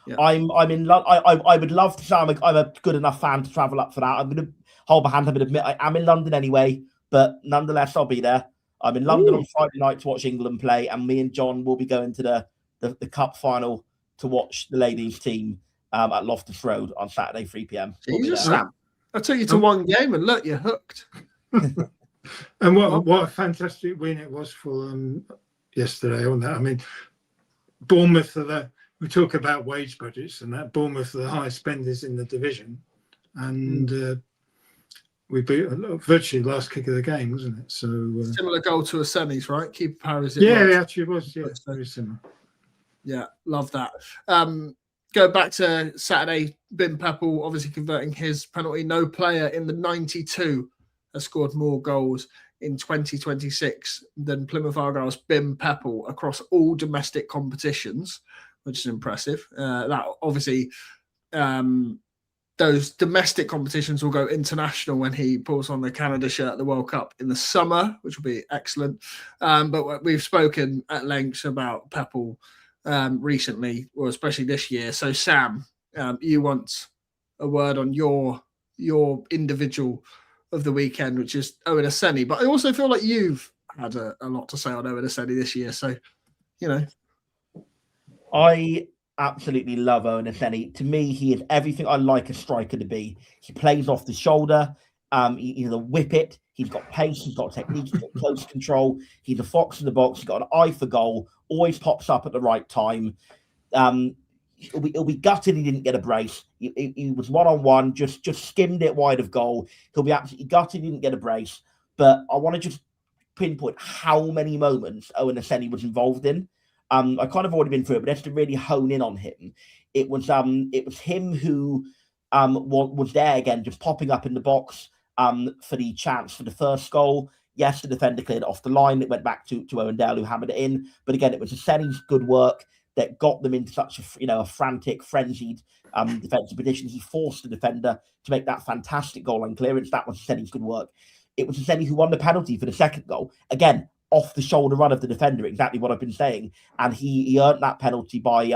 Yeah. I'm in London. I would love to say I'm a good enough fan to travel up for that. I'm going to hold my hand up and admit I am in London anyway, but nonetheless, I'll be there. I'm in London on Friday night to watch England play, and me and John will be going to the cup final to watch the ladies' team at Loftus Road on Saturday, 3 p.m. Jesus, Sam. I took you to one game, and look, you're hooked. And what a fantastic win it was for them yesterday on that. I mean, Bournemouth we talk about wage budgets and that. Bournemouth are the highest spenders in the division, and we beat virtually the last kick of the game, wasn't it? So similar goal to Aseni's, right? Keep Paris. It actually was. Yeah, it's very similar. Yeah, love that. Go back to Saturday. Bim Peppel obviously converting his penalty. No player in the 92 has scored more goals in 2026 than Plymouth Argyle's Bim Peppel across all domestic competitions, which is impressive. That obviously, those domestic competitions will go international when he pulls on the Canada shirt at the World Cup in the summer, which will be excellent. But we've spoken at length about Peppel recently, or especially this year. So, Sam, you want a word on your individual of the weekend, which is Owen Aseni. But I also feel like you've had a lot to say on Owen Aseni this year. So, I absolutely love Owen Aseni. To me, he is everything I like a striker to be. He plays off the shoulder. He's a whip it. He's got pace. He's got technique. He's got close control. He's a fox in the box. He's got an eye for goal. Always pops up at the right time. He'll be gutted he didn't get a brace. He was one-on-one, just skimmed it wide of goal. He'll be absolutely gutted he didn't get a brace. But I want to just pinpoint how many moments Owen Aseni was involved in. I kind of already been through it, but just to really hone in on him, it was him who was there again, just popping up in the box for the chance for the first goal. Yes, the defender cleared it off the line. It went back to Owen Dale, who hammered it in. But again, it was Aseni's good work that got them into such a frantic, frenzied defensive position. He forced the defender to make that fantastic goal line clearance. That was Aseni's good work. It was Aseni who won the penalty for the second goal. Again, off the shoulder run of the defender, exactly what I've been saying. And he earned that penalty by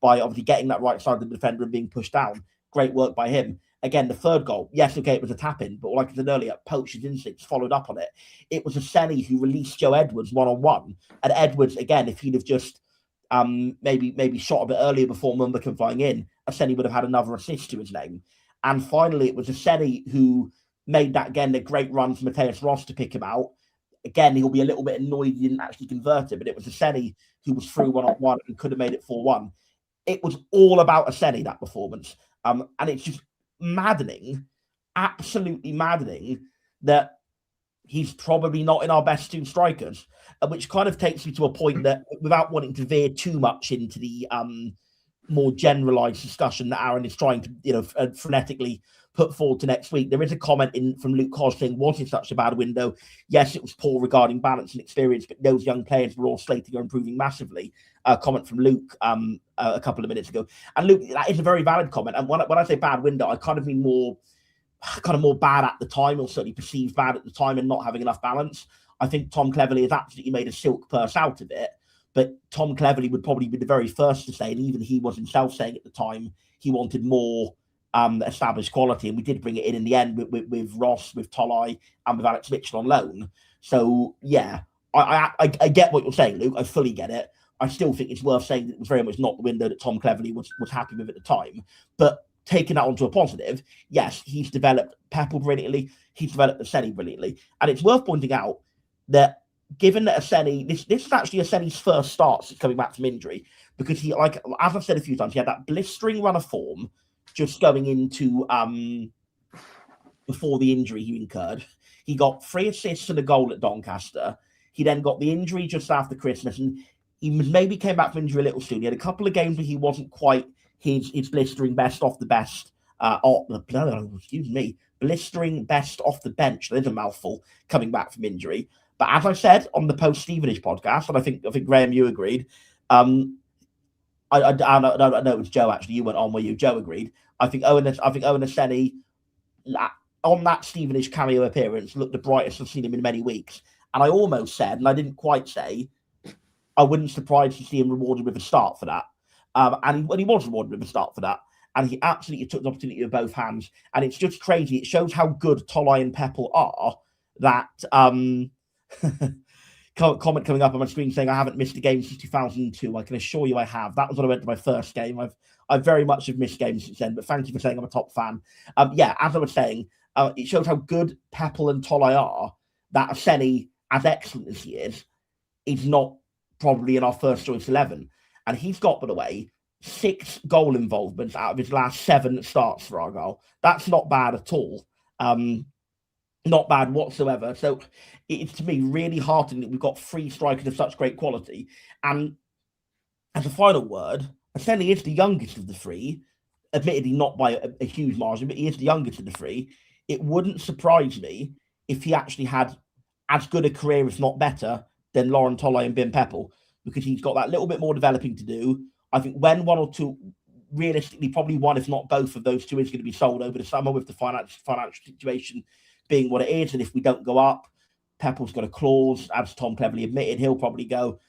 obviously getting that right side of the defender and being pushed down. Great work by him. Again, the third goal, yes, okay, it was a tap-in, but like I said earlier, poacher's instincts followed up on it. It was Aseni who released Joe Edwards one-on-one. And Edwards, again, if he'd have just maybe shot a bit earlier before Mumba came flying in, Aseni would have had another assist to his name. And finally, it was Aseni who made that, again, a great run for Mateus Ross to pick him out. Again, he'll be a little bit annoyed he didn't actually convert it, but it was Aseni who was through one-on-one and could have made it 4-1. It was all about Aseni, that performance. And it's just maddening, absolutely maddening, that he's probably not in our best two strikers, which kind of takes me to a point that, without wanting to veer too much into the more generalised discussion that Aaron is trying to, frenetically put forward to next week, there is a comment from Luke Cos saying, was it such a bad window? Yes, it was poor regarding balance and experience, but those young players were all slated are improving massively. A comment from Luke a couple of minutes ago. And Luke, that is a very valid comment. And when I say bad window, I kind of mean more bad at the time, or certainly perceived bad at the time and not having enough balance. I think Tom Cleverley has absolutely made a silk purse out of it. But Tom Cleverley would probably be the very first to say, and even he was himself saying at the time, he wanted more established quality, and we did bring it in the end with Ross, with Tolai, and with Alex Mitchell on loan. So yeah, I get what you're saying, Luke. I fully get it. I still think it's worth saying that it was very much not the window that Tom Cleverley was happy with at the time. But taking that onto a positive, yes, he's developed Peppel brilliantly. He's developed Aseni brilliantly, and it's worth pointing out that given that Aseni, this is actually Aseni's first start since coming back from injury, because he, like as I've said a few times, he had that blistering run of form just going into before the injury he incurred. He got 3 assists and a goal at Doncaster. He then got the injury just after Christmas, and he maybe came back from injury a little soon. He had a couple of games where he wasn't quite his blistering best off the best. Blistering best off the bench. There's a mouthful coming back from injury. But as I said on the post-Stevenage podcast, and I think Graham, you agreed, I know it was Joe actually. You went on where you Joe agreed. I think Owen Aseni on that Stevenage cameo appearance looked the brightest I've seen him in many weeks. And I almost said, and I didn't quite say, I wouldn't surprise to see him rewarded with a start for that. And he was rewarded with a start for that. And he absolutely took the opportunity with both hands. And it's just crazy. It shows how good Tolai and Peppel are that comment coming up on my screen saying I haven't missed a game since 2002. I can assure you I have. That was when I went to my first game. I very much have missed games since then, but thank you for saying I'm a top fan. Yeah, as I was saying, it shows how good Peppel and Tolai are, that Aseni, as excellent as he is not probably in our first choice 11. And he's got, by the way, 6 goal involvements out of his last 7 starts for Argyle. That's not bad at all. Not bad whatsoever. So it's, to me, really heartening that we've got 3 strikers of such great quality. And as a final word, Aseni is the youngest of the 3, admittedly not by a huge margin, but he is the youngest of the 3. It wouldn't surprise me if he actually had as good a career, if not better, than Lauren Tolai and Ben Peppel, because he's got that little bit more developing to do. I think when 1 or 2, realistically, probably 1, if not both of those 2 is going to be sold over the summer, with the financial situation being what it is. And if we don't go up, Peppel's got a clause, as Tom cleverly admitted, he'll probably go.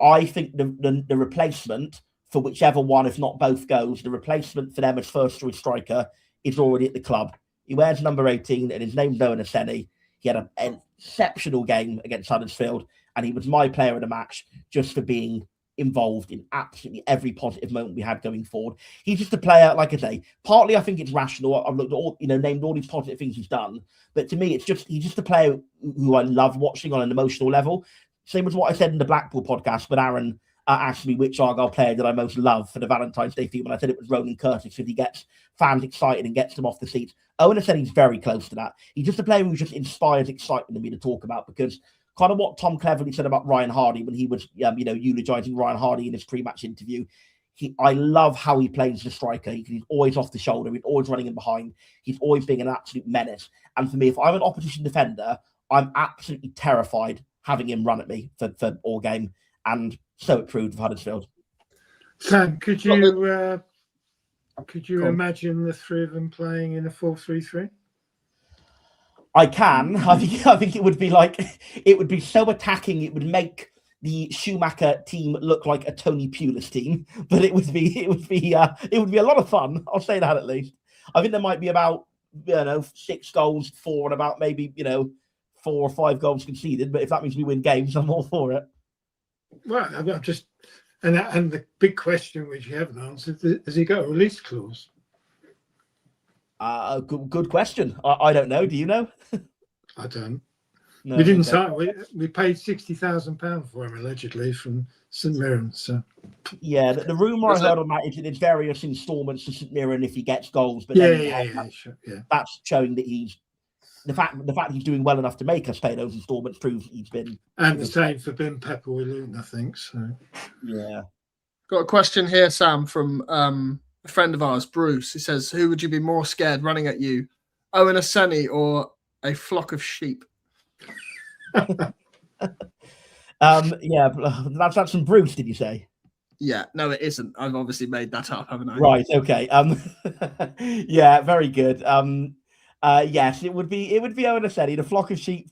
I think the replacement for whichever one, if not both, goes, the replacement for them as first choice striker is already at the club. He wears number 18 and his name's Owen Aseni. He had an exceptional game against Huddersfield, and he was my player of the match just for being involved in absolutely every positive moment we had going forward. He's just a player, like I say, partly I think it's rational. I've looked at all, named all these positive things he's done, but to me, he's just a player who I love watching on an emotional level. Same as what I said in the Blackpool podcast when Aaron asked me which Argyle player did I most love for the Valentine's Day theme, and I said it was Ronan Ckarke, because he gets fans excited and gets them off the seats. Owen said he's very close to that. He's just a player who just inspires excitement in me to talk about, because kind of what Tom cleverly said about Ryan Hardy when he was, eulogising Ryan Hardy in his pre-match interview. I love how he plays the striker. He's always off the shoulder. He's always running in behind. He's always being an absolute menace. And for me, if I'm an opposition defender, I'm absolutely terrified having him run at me for all game. And so it proved with Huddersfield. Sam, could you imagine the 3 of them playing in a 4-3-3? I can. I think it would be so attacking. It would make the Schumacher team look like a Tony Pulis team, but it would be a lot of fun. I'll say that at least. I think there might be about 6 goals for, and about maybe 4 or 5 goals conceded. But if that means we win games, I'm all for it. Well, I'm just and the big question which you haven't answered: has he got a release clause? Good question. I don't know. Do you know? I don't. No, we didn't sign. We paid £60,000 for him allegedly from St Mirren. So yeah, the rumor I heard on that is that it's various instalments to St Mirren if he gets goals. But sure. That's showing that the fact he's doing well enough to make us pay those instalments proves that he's been. And the same for Ben Peppel, I think. So yeah. Got a question here, Sam, from a friend of ours, Bruce. He says, "Who would you be more scared running at you, Owen Aseni or a flock of sheep?" Yeah, that's from Bruce. Did you say? Yeah, no, it isn't. I've obviously made that up, haven't I? Right. Okay. Yeah, very good. Yes, it would be Owen Aseni. The flock of sheep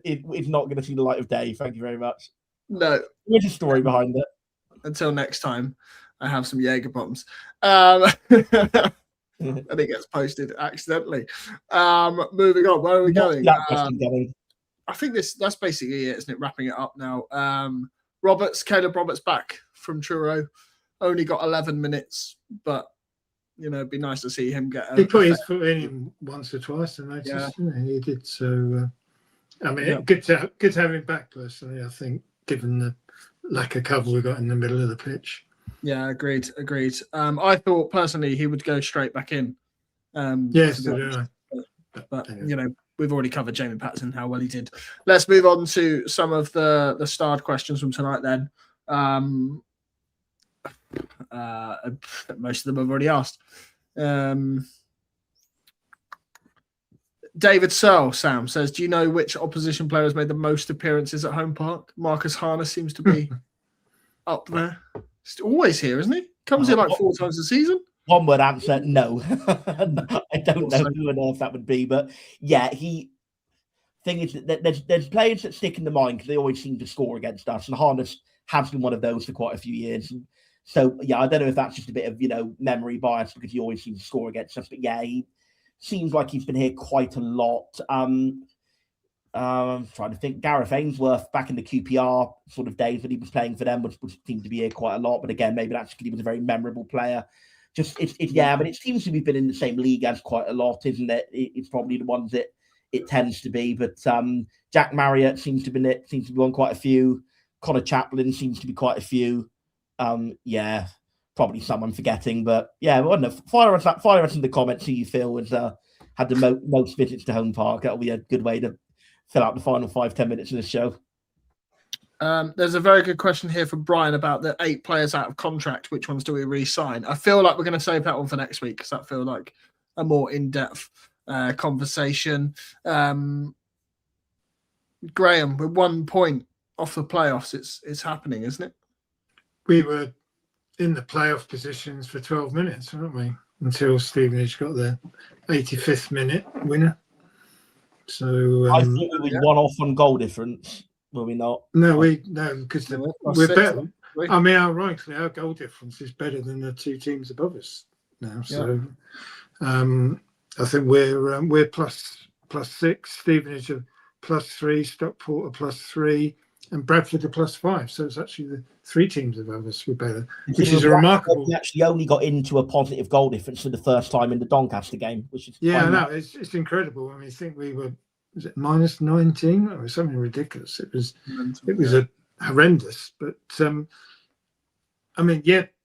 is not going to see the light of day. Thank you very much. No, there's a story behind it. Until next time, I have some Jaeger bombs. And it gets posted accidentally. Moving on, where are we going? I think that's basically it, isn't it? Wrapping it up now. Caleb Roberts back from Truro. Only got 11 minutes, but it'd be nice to see him get. He put his foot in once or twice, I noticed. Yeah. He did. So, good to have him back personally. I think, given the lack of cover we got in the middle of the pitch. Yeah, agreed. I thought personally he would go straight back in. Yes, but we've already covered Jamie Patterson, how well he did. Let's move on to some of the starred questions from tonight then. Most of them I've already asked. David Searle, Sam, says, "Do you know which opposition player has made the most appearances at Home Park?" Marcus Harness seems to be up there. He's always here, isn't he? Comes in like 4 times a season. One word answer, no. I don't know who on earth that would be, but yeah, thing is that there's players that stick in the mind because they always seem to score against us, and Harness has been one of those for quite a few years. So yeah, I don't know if that's just a bit of memory bias because he always seems to score against us, but yeah, he seems like he's been here quite a lot. I'm trying to think. Gareth Ainsworth back in the QPR sort of days when he was playing for them would seem to be here quite a lot, but again, maybe that's because he was a very memorable player. But it seems to be been in the same league as quite a lot, isn't it? It's probably the ones that it tends to be. But Jack Marriott seems to be on quite a few. Connor Chaplin seems to be quite a few. Probably some I'm forgetting, but yeah, I don't know. Fire us in the comments who you feel has had the most visits to Home Park. That'll be a good way to fill out the final 5-10 minutes of this show. There's a very good question here from Brian about the 8 players out of contract. Which ones do we re-sign? I feel like we're going to save that one for next week because that feels like a more in-depth conversation. Graham, we're 1 point off the playoffs. It's happening, isn't it? We were in the playoff positions for 12 minutes, weren't we? Until Stevenage got their 85th minute winner. So I think we won off on goal difference. Were we not? No, because we're better. I mean, ironically, our goal difference is better than the 2 teams above us now. So, I think we're plus 6. Stevenage are +3. Stockport are +3, and Bradford are +5. So it's actually the 3 teams above us were better, which is remarkable. We actually only got into a positive goal difference for the first time in the Doncaster game, which is it's incredible. I mean, I think we were. Was it -19 or something ridiculous? It was a horrendous. But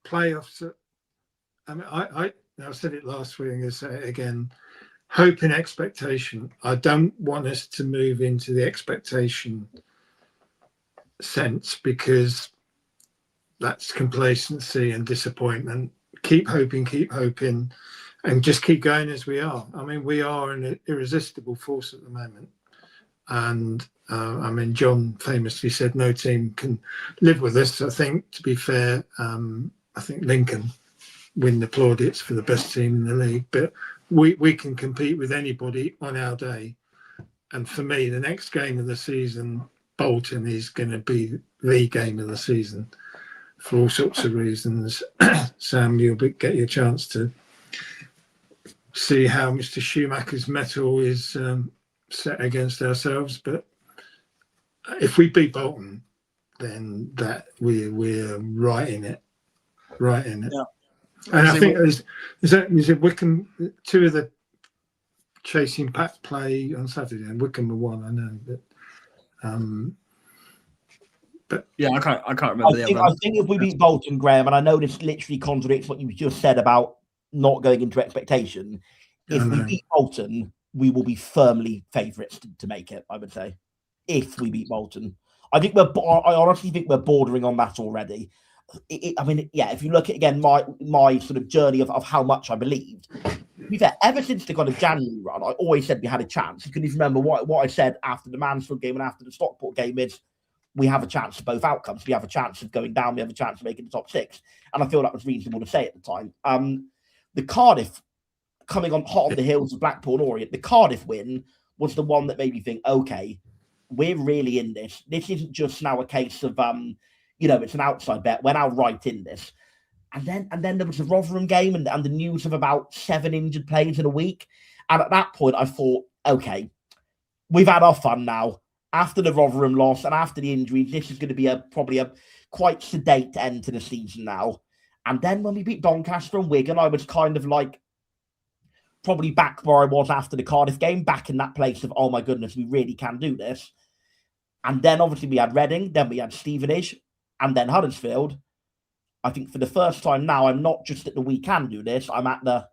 playoffs. I said it last week. I'm going to say it again. Hope and expectation. I don't want us to move into the expectation sense because that's complacency and disappointment. Keep hoping. And just keep going as we are. I mean, we are an irresistible force at the moment. And, John famously said no team can live with us. I think, to be fair, I think Lincoln win the plaudits for the best team in the league. But we can compete with anybody on our day. And for me, the next game of the season, Bolton is going to be the game of the season for all sorts of reasons. Sam, you'll get your chance to see how Mr. Schumacher's mettle is set against ourselves, but if we beat Bolton, then that we're right in it. Yeah. And I think is it Wickham? 2 of the chasing pack play on Saturday, and Wickham were 1. I know, but yeah, I can't remember I think if we beat Bolton, Graham, and I know this literally contradicts what you just said about not going into expectation. If we beat Bolton, we will be firmly favourites to make it, I would say. If we beat Bolton. I honestly think we're bordering on that already. If you look at, again, my sort of journey of how much I believed, to be fair, ever since the kind of January run, I always said we had a chance. You can even remember what I said after the Mansfield game and after the Stockport game is we have a chance of both outcomes. We have a chance of going down. We have a chance of making the top 6. And I feel that was reasonable to say at the time. The Cardiff, coming on hot on the heels of Blackpool and Orient, the Cardiff win was the one that made me think, okay, we're really in this. This isn't just now a case of, it's an outside bet. We're now right in this. And then there was the Rotherham game and the news of about 7 injured players in a week. And at that point, I thought, okay, we've had our fun now. After the Rotherham loss and after the injuries, this is going to be probably a quite sedate end to the season now. And then when we beat Doncaster and Wigan, I was kind of like, probably back where I was after the Cardiff game, back in that place of, oh my goodness, we really can do this. And then obviously we had Reading, then we had Stevenage, and then Huddersfield. I think for the first time now, I'm not just at the we can do this, I'm at the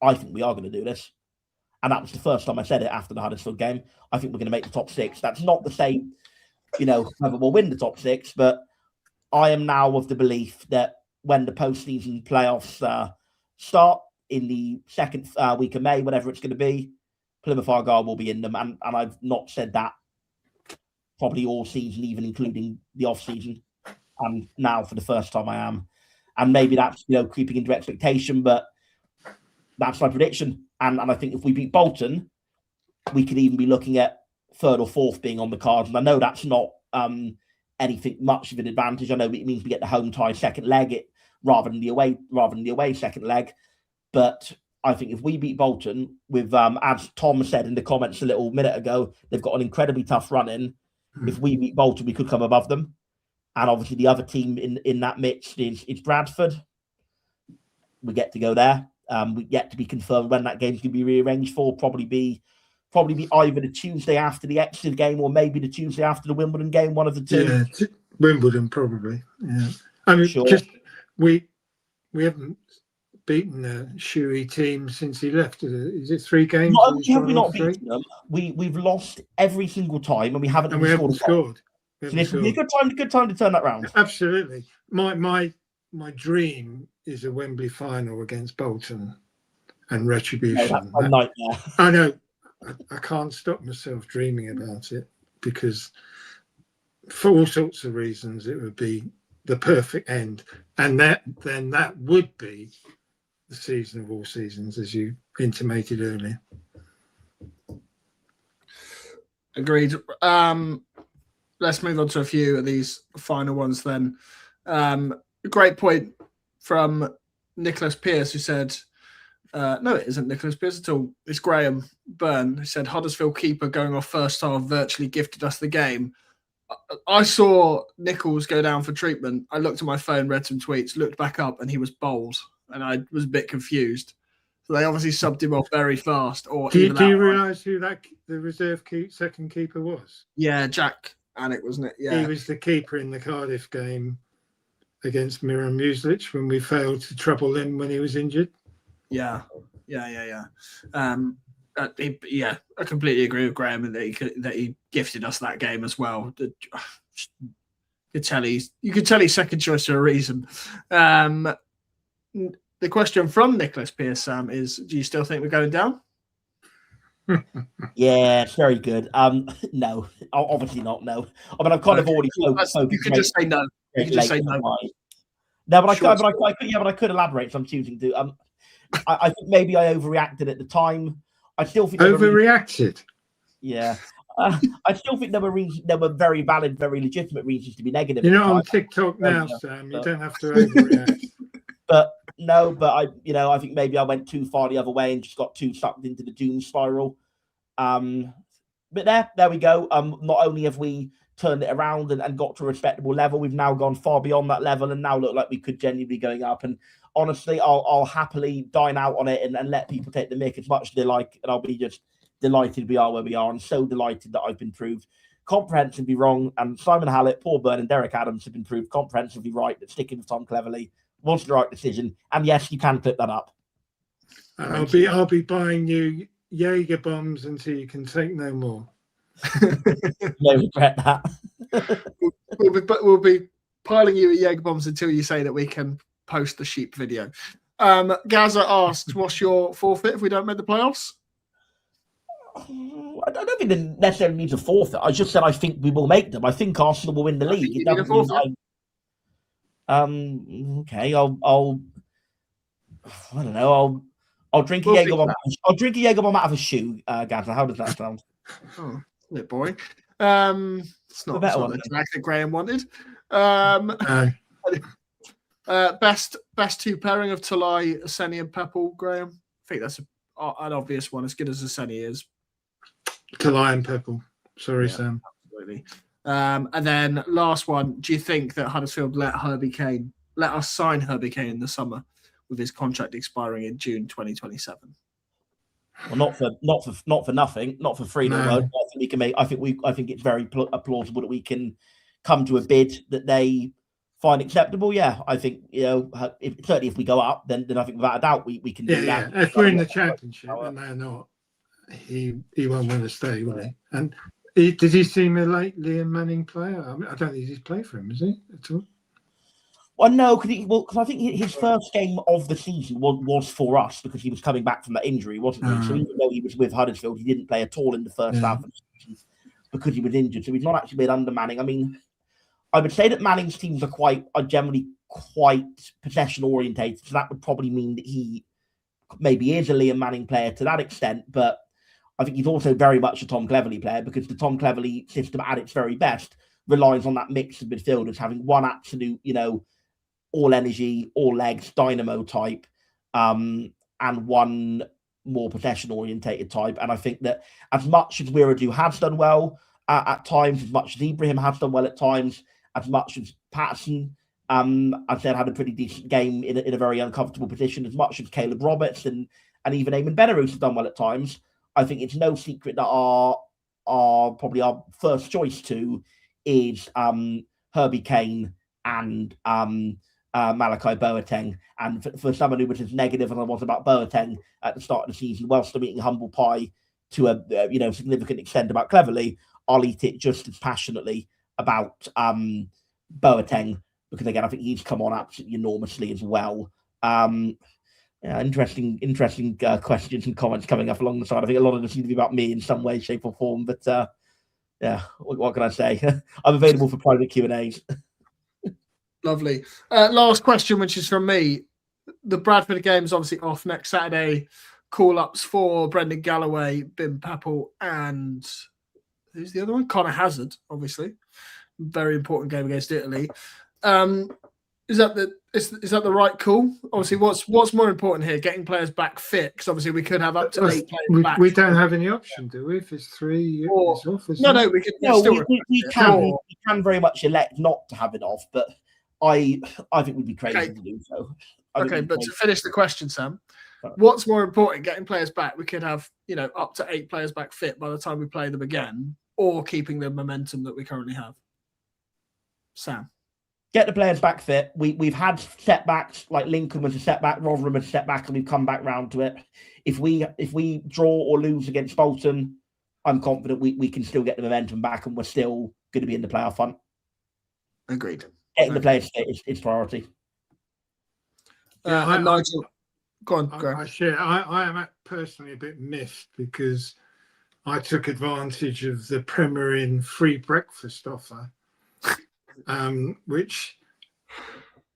I think we are going to do this. And that was the first time I said it after the Huddersfield game. I think we're going to make the top 6. That's not the same, whether we'll win the top 6, but I am now of the belief that when the postseason playoffs start, in the second week of May, whatever it's going to be, Plymouth Argyle will be in them. And I've not said that probably all season, even including the off-season. And now, for the first time, I am. and maybe that's creeping into expectation, but that's my prediction. And I think if we beat Bolton, we could even be looking at third or fourth being on the cards. And I know that's not anything much of an advantage. I know it means we get the home tie second leg rather than the away second leg. But I think if we beat Bolton, with as Tom said in the comments a little minute ago, they've got an incredibly tough run in. If we beat Bolton, we could come above them. And obviously the other team in that mix is Bradford. We get to go there. We yet to be confirmed when that game's going to be rearranged for. Probably be either the Tuesday after the Exeter game or maybe the Tuesday after the Wimbledon game, one of the two. Yeah, Wimbledon probably. Yeah, I mean, Sure. just we haven't beaten a Shuey team since he left. Is it 3 games? Not only have we not beaten them, we've lost every single time, and we haven't scored. So this would be a good time to turn that round. Absolutely. My dream is a Wembley final against Bolton and retribution. No, that's a nightmare. I know. I can't stop myself dreaming about it because, for all sorts of reasons, it would be the perfect end, and that would be the season of all seasons, as you intimated earlier. Agreed. Let's move on to a few of these final ones then. A great point from Nicholas Pearce, who said, no, it isn't Nicholas Pearce at all. It's Graham Byrne, who said, Huddersfield keeper going off first half virtually gifted us the game. I saw Nichols go down for treatment. I looked at my phone, read some tweets, looked back up, and he was bowled. And I was a bit confused. So they obviously subbed him off very fast. Do you realise who the reserve second keeper was? Yeah, Jack Anik, wasn't it? Yeah, he was the keeper in the Cardiff game against Miran Muslic when we failed to trouble him when he was injured. Yeah. I completely agree with Graham that he gifted us that game as well. You could tell he's second choice for a reason. The question from Nicholas Pearce, Sam, is: do you still think we're going down? Yeah, it's very good. No, obviously not. No, I mean I've kind of already spoken. You can just say no. You can just say no. No, but I could elaborate. So I'm choosing to. I think maybe I overreacted at the time. I still think overreacted. Yeah, I still think there were very valid, very legitimate reasons to be negative. You're not on TikTok now, Sam. You don't have to overreact. But I think maybe I went too far the other way and just got too sucked into the doom spiral. But there we go. Not only have we turned it around and got to a respectable level, we've now gone far beyond that level and now look like we could genuinely be going up. And honestly, I'll happily dine out on it and let people take the mick as much as they like, and I'll be just delighted we are where we are, and so delighted that I've been proved comprehensively wrong. And Simon Hallett, Paul Byrne, and Derek Adams have been proved comprehensively right that sticking with Tom Cleverley was the right decision. And yes, you can clip that up. I'll be buying you Jaeger bombs until you can take no more. No regret that. We'll be piling you with Jaeger bombs until you say that we can post the sheep video. Gaza asks, what's your forfeit if we don't make the playoffs? I don't think it necessarily needs a forfeit. I just said I think we will make them. I think Arsenal will win the league. It doesn't mean okay, I don't know. I'll drink a Jaeger bomb. I'll drink a Jaeger bomb out of a shoe, Gaza. How does that sound? Oh, a bit boring. It's not the track that Graham wanted. Best two pairing of Talai, Aseni, and Peppel, Graham. I think that's an obvious one, as good as Aseni is. Talai and Peppel. Sorry, Sam. Absolutely. And then last one, do you think that Huddersfield let us sign Herbie Kane in the summer with his contract expiring in June 2027? Well, not for nothing, not for free. No. I think we can make. I think it's very plausible that we can come to a bid that they find acceptable. Yeah, I think certainly if we go up, then I think without a doubt we can do that. Yeah. If we're in the championship and they're not, he won't want to stay, will he? And did he seem a late Liam Manning player? I mean, I don't think he's played for him, is he at all? Well, no, because I think his first game of the season was for us because he was coming back from that injury, wasn't he? So even though he was with Huddersfield, he didn't play at all in the first half of the season because he was injured. So he's not actually been under Manning. I mean, I would say that Manning's teams are generally quite possession orientated. So that would probably mean that he maybe is a Liam Manning player to that extent, but I think he's also very much a Tom Cleverley player, because the Tom Cleverley system at its very best relies on that mix of midfielders having one absolute, all energy, all legs, dynamo type, and one more possession orientated type. And I think that as much as Wiradou has done well at times, as much as Ibrahim has done well at times, as much as Patterson, I said, had a pretty decent game in a very uncomfortable position, as much as Caleb Roberts and even Eamon Benarous have done well at times, I think it's no secret that our probably our first choice two is Herbie Kane and Malachi Boateng. And for someone who was as negative as I was about Boateng at the start of the season, whilst I'm eating humble pie to a significant extent about Cleverley, I'll eat it just as passionately about Boateng, because again, I think he's come on absolutely enormously as well. Interesting questions and comments coming up along the side. I think a lot of them seem to be about me in some way, shape, or form. But what can I say? I'm available for private Q&As. Lovely. Last question, which is from me. The Bradford game is obviously off next Saturday. Call-ups for Brendan Galloway, Bim Papel, and who's the other one? Connor Hazard, obviously. Very important game against Italy. Is that the right call? Obviously, what's more important here? Getting players back fit, because obviously we could have up to 8 players back. We don't have any option, do we? If it's 3, it's off. No, we can very much elect not to have it off, but I think we'd be crazy to do so. Okay, but to finish the question, Sam, what's more important? Getting players back? We could have up to 8 players back fit by the time we play them again, or keeping the momentum that we currently have. Sam. Get the players back fit. We've had setbacks, like Lincoln was a setback, Rotherham was a setback, and we've come back round to it. If we draw or lose against Bolton, I'm confident we can still get the momentum back, and we're still going to be in the playoff hunt. Agreed. Getting the players fit is priority. And Nigel, go on, Graham. I am personally a bit miffed, because I took advantage of the Premier Inn free breakfast offer. Which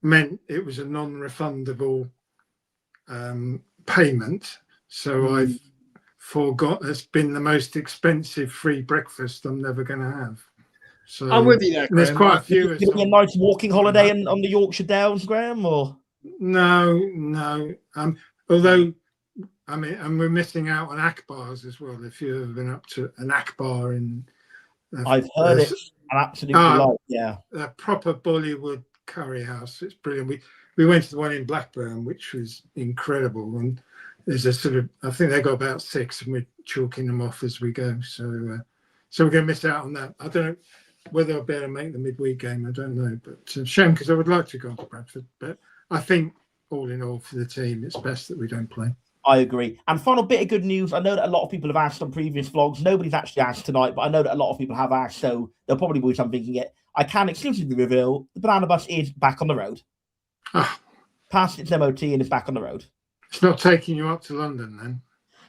meant it was a non-refundable payment. So I've forgot. It's been the most expensive free breakfast I'm never going to have. So I'm with you there, Graham. There's quite a few. Is it a nice walking holiday on the Yorkshire Downs, Graham? Or no. Although, I mean, and we're missing out on Akbars as well. If you've ever been up to an Akbar in, I've heard it. An absolute delight, yeah. A proper Bollywood curry house. It's brilliant. We went to the one in Blackburn, which was incredible. And there's a sort of, I think they got about 6, and we're chalking them off as we go. So we're going to miss out on that. I don't know whether I'll be able to make the midweek game. I don't know, but shame, because I would like to go to Bradford. But I think all in all for the team, it's best that we don't play. I agree. And final bit of good news. I know that a lot of people have asked on previous vlogs. Nobody's actually asked tonight, but I know that a lot of people have asked, so there'll probably be some thinking it. I can exclusively reveal the Banana Bus is back on the road. Passed its MOT and is back on the road. It's not taking you up to London then?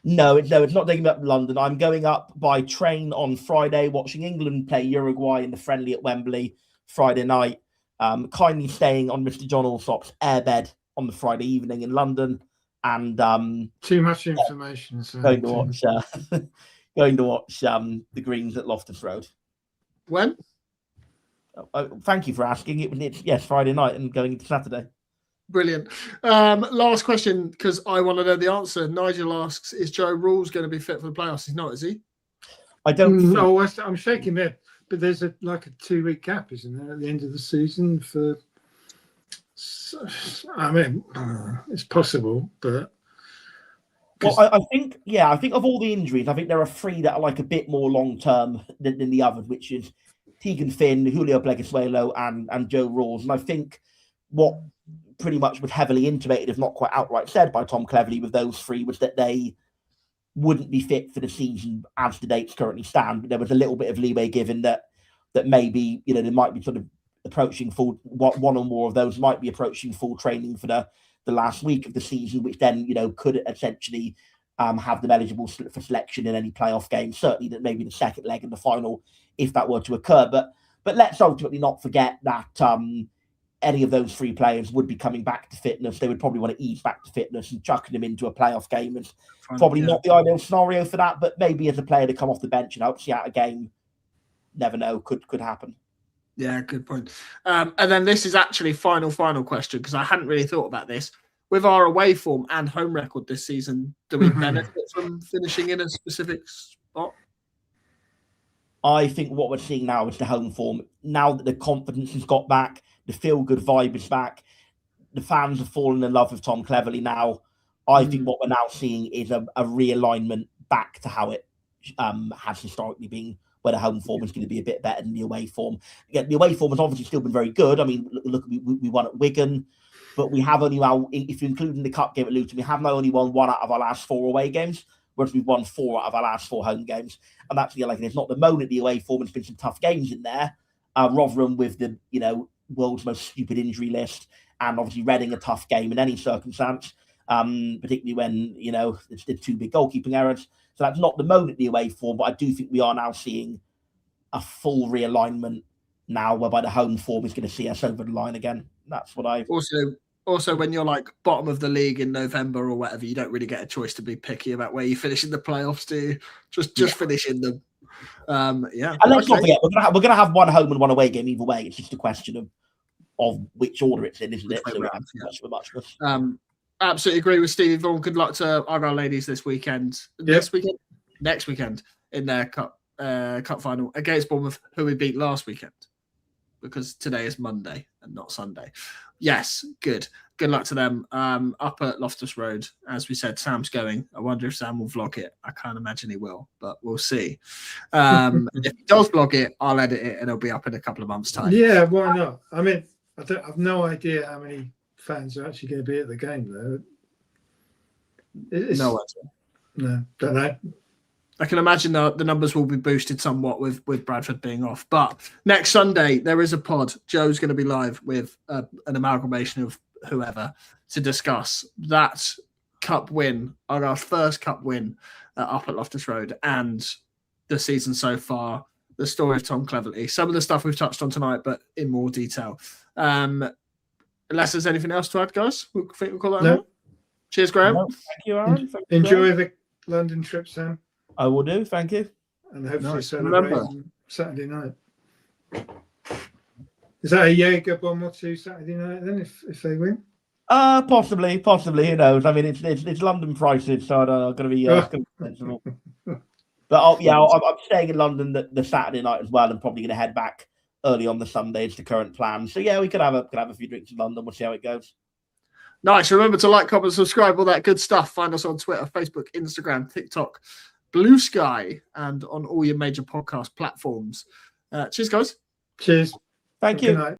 No, it's not taking me up to London. I'm going up by train on Friday, watching England play Uruguay in the friendly at Wembley Friday night. Kindly staying on Mr. John Allsop's airbed on the Friday evening in London. And too much information. So going to watch the Greens at Loftus Road. When? Thank you for asking. It's Friday night and going into Saturday. Brilliant. Last question, because I want to know the answer. Nigel asks, is Joe Rules going to be fit for the playoffs? He's not, is he? I don't. No, I'm shaking my head. But there's a 2-week gap, isn't there, at the end of the season for. I mean, it's possible, but I think of all the injuries, I think there are 3 that are like a bit more long term than the others, which is Tegan Finn, Julio Pleguezuelo, and Joe Rawls. And I think what pretty much was heavily intimated, if not quite outright said, by Tom Cleverley with those 3 was that they wouldn't be fit for the season as the dates currently stand. But there was a little bit of leeway given that maybe there might be sort of approaching full, one or more of those might be approaching full training for the last week of the season, which then could essentially have them eligible for selection in any playoff game. Certainly that maybe the second leg and the final, if that were to occur. But let's ultimately not forget that any of those 3 players would be coming back to fitness. They would probably want to ease back to fitness, and chucking them into a playoff game is probably not the ideal scenario for that. But maybe as a player to come off the bench and help see out a game, never know, could happen. Yeah, good point. And then this is actually final question, because I hadn't really thought about this. With our away form and home record this season, do we benefit from finishing in a specific spot? I think what we're seeing now is the home form. Now that the confidence has got back, the feel-good vibe is back, the fans have fallen in love with Tom Cleverley now. I think what we're now seeing is a realignment back to how it has historically been, where the home form is going to be a bit better than the away form. Again, the away form has obviously still been very good. I mean, look, we won at Wigan, but we have only, if you're including the cup game at Luton, we have now only won 1 out of our last 4 away games, whereas we've won 4 out of our last 4 home games. And that's it's not the moan at the away form. There's been some tough games in there. Rotherham with the world's most stupid injury list, and obviously Reading a tough game in any circumstance, particularly when it's the 2 big goalkeeping errors. So that's not the moan at the away form, but I do think we are now seeing a full realignment now, whereby the home form is going to see us over the line again. That's what I also when you're like bottom of the league in November or whatever, you don't really get a choice to be picky about where you finish in the playoffs. Do you? Just finish in them. And let's not forget, we're going to have 1 home and 1 away game either way. It's just a question of which order it's in, isn't it? So absolutely agree with Stevie Vaughan. Good luck to Argyle ladies this weekend. Next weekend in their cup final against Bournemouth, who we beat last weekend, because today is Monday and not Sunday. Yes, good luck to them. Up at Loftus Road, as we said, Sam's going. I wonder if Sam will vlog it. I can't imagine he will, but we'll see. If he does vlog it, I'll edit it and it'll be up in a couple of months' time. Yeah, why not? I mean, I've no idea how many fans are actually going to be at the game, though. No idea. No, don't know. I can imagine the numbers will be boosted somewhat with Bradford being off. But next Sunday, there is a pod. Joe's going to be live with an amalgamation of whoever to discuss that cup win, our first cup win up at Loftus Road, and the season so far, the story of Tom Cleverley. Some of the stuff we've touched on tonight, but in more detail. Unless there's anything else to add, guys, I think we'll call that. No. Cheers, Graham. No, thank you, Aaron. Enjoy the London trip, Sam. I will do. Thank you. And hopefully celebrate on Saturday night. Is that a Jaeger bomb or 2 Saturday night then, if they win? Possibly. Who knows? I mean, it's London prices, so I'm going to be sensible. But I'm staying in London the Saturday night as well, and probably going to head back early on the Sunday. It's the current plan. So yeah, we could have a few drinks in London. We'll see how it goes. Nice. Remember to like, comment, subscribe, all that good stuff. Find us on Twitter, Facebook, Instagram, TikTok, Blue Sky, and on all your major podcast platforms. Cheers, guys. Cheers. Thank you. Good night.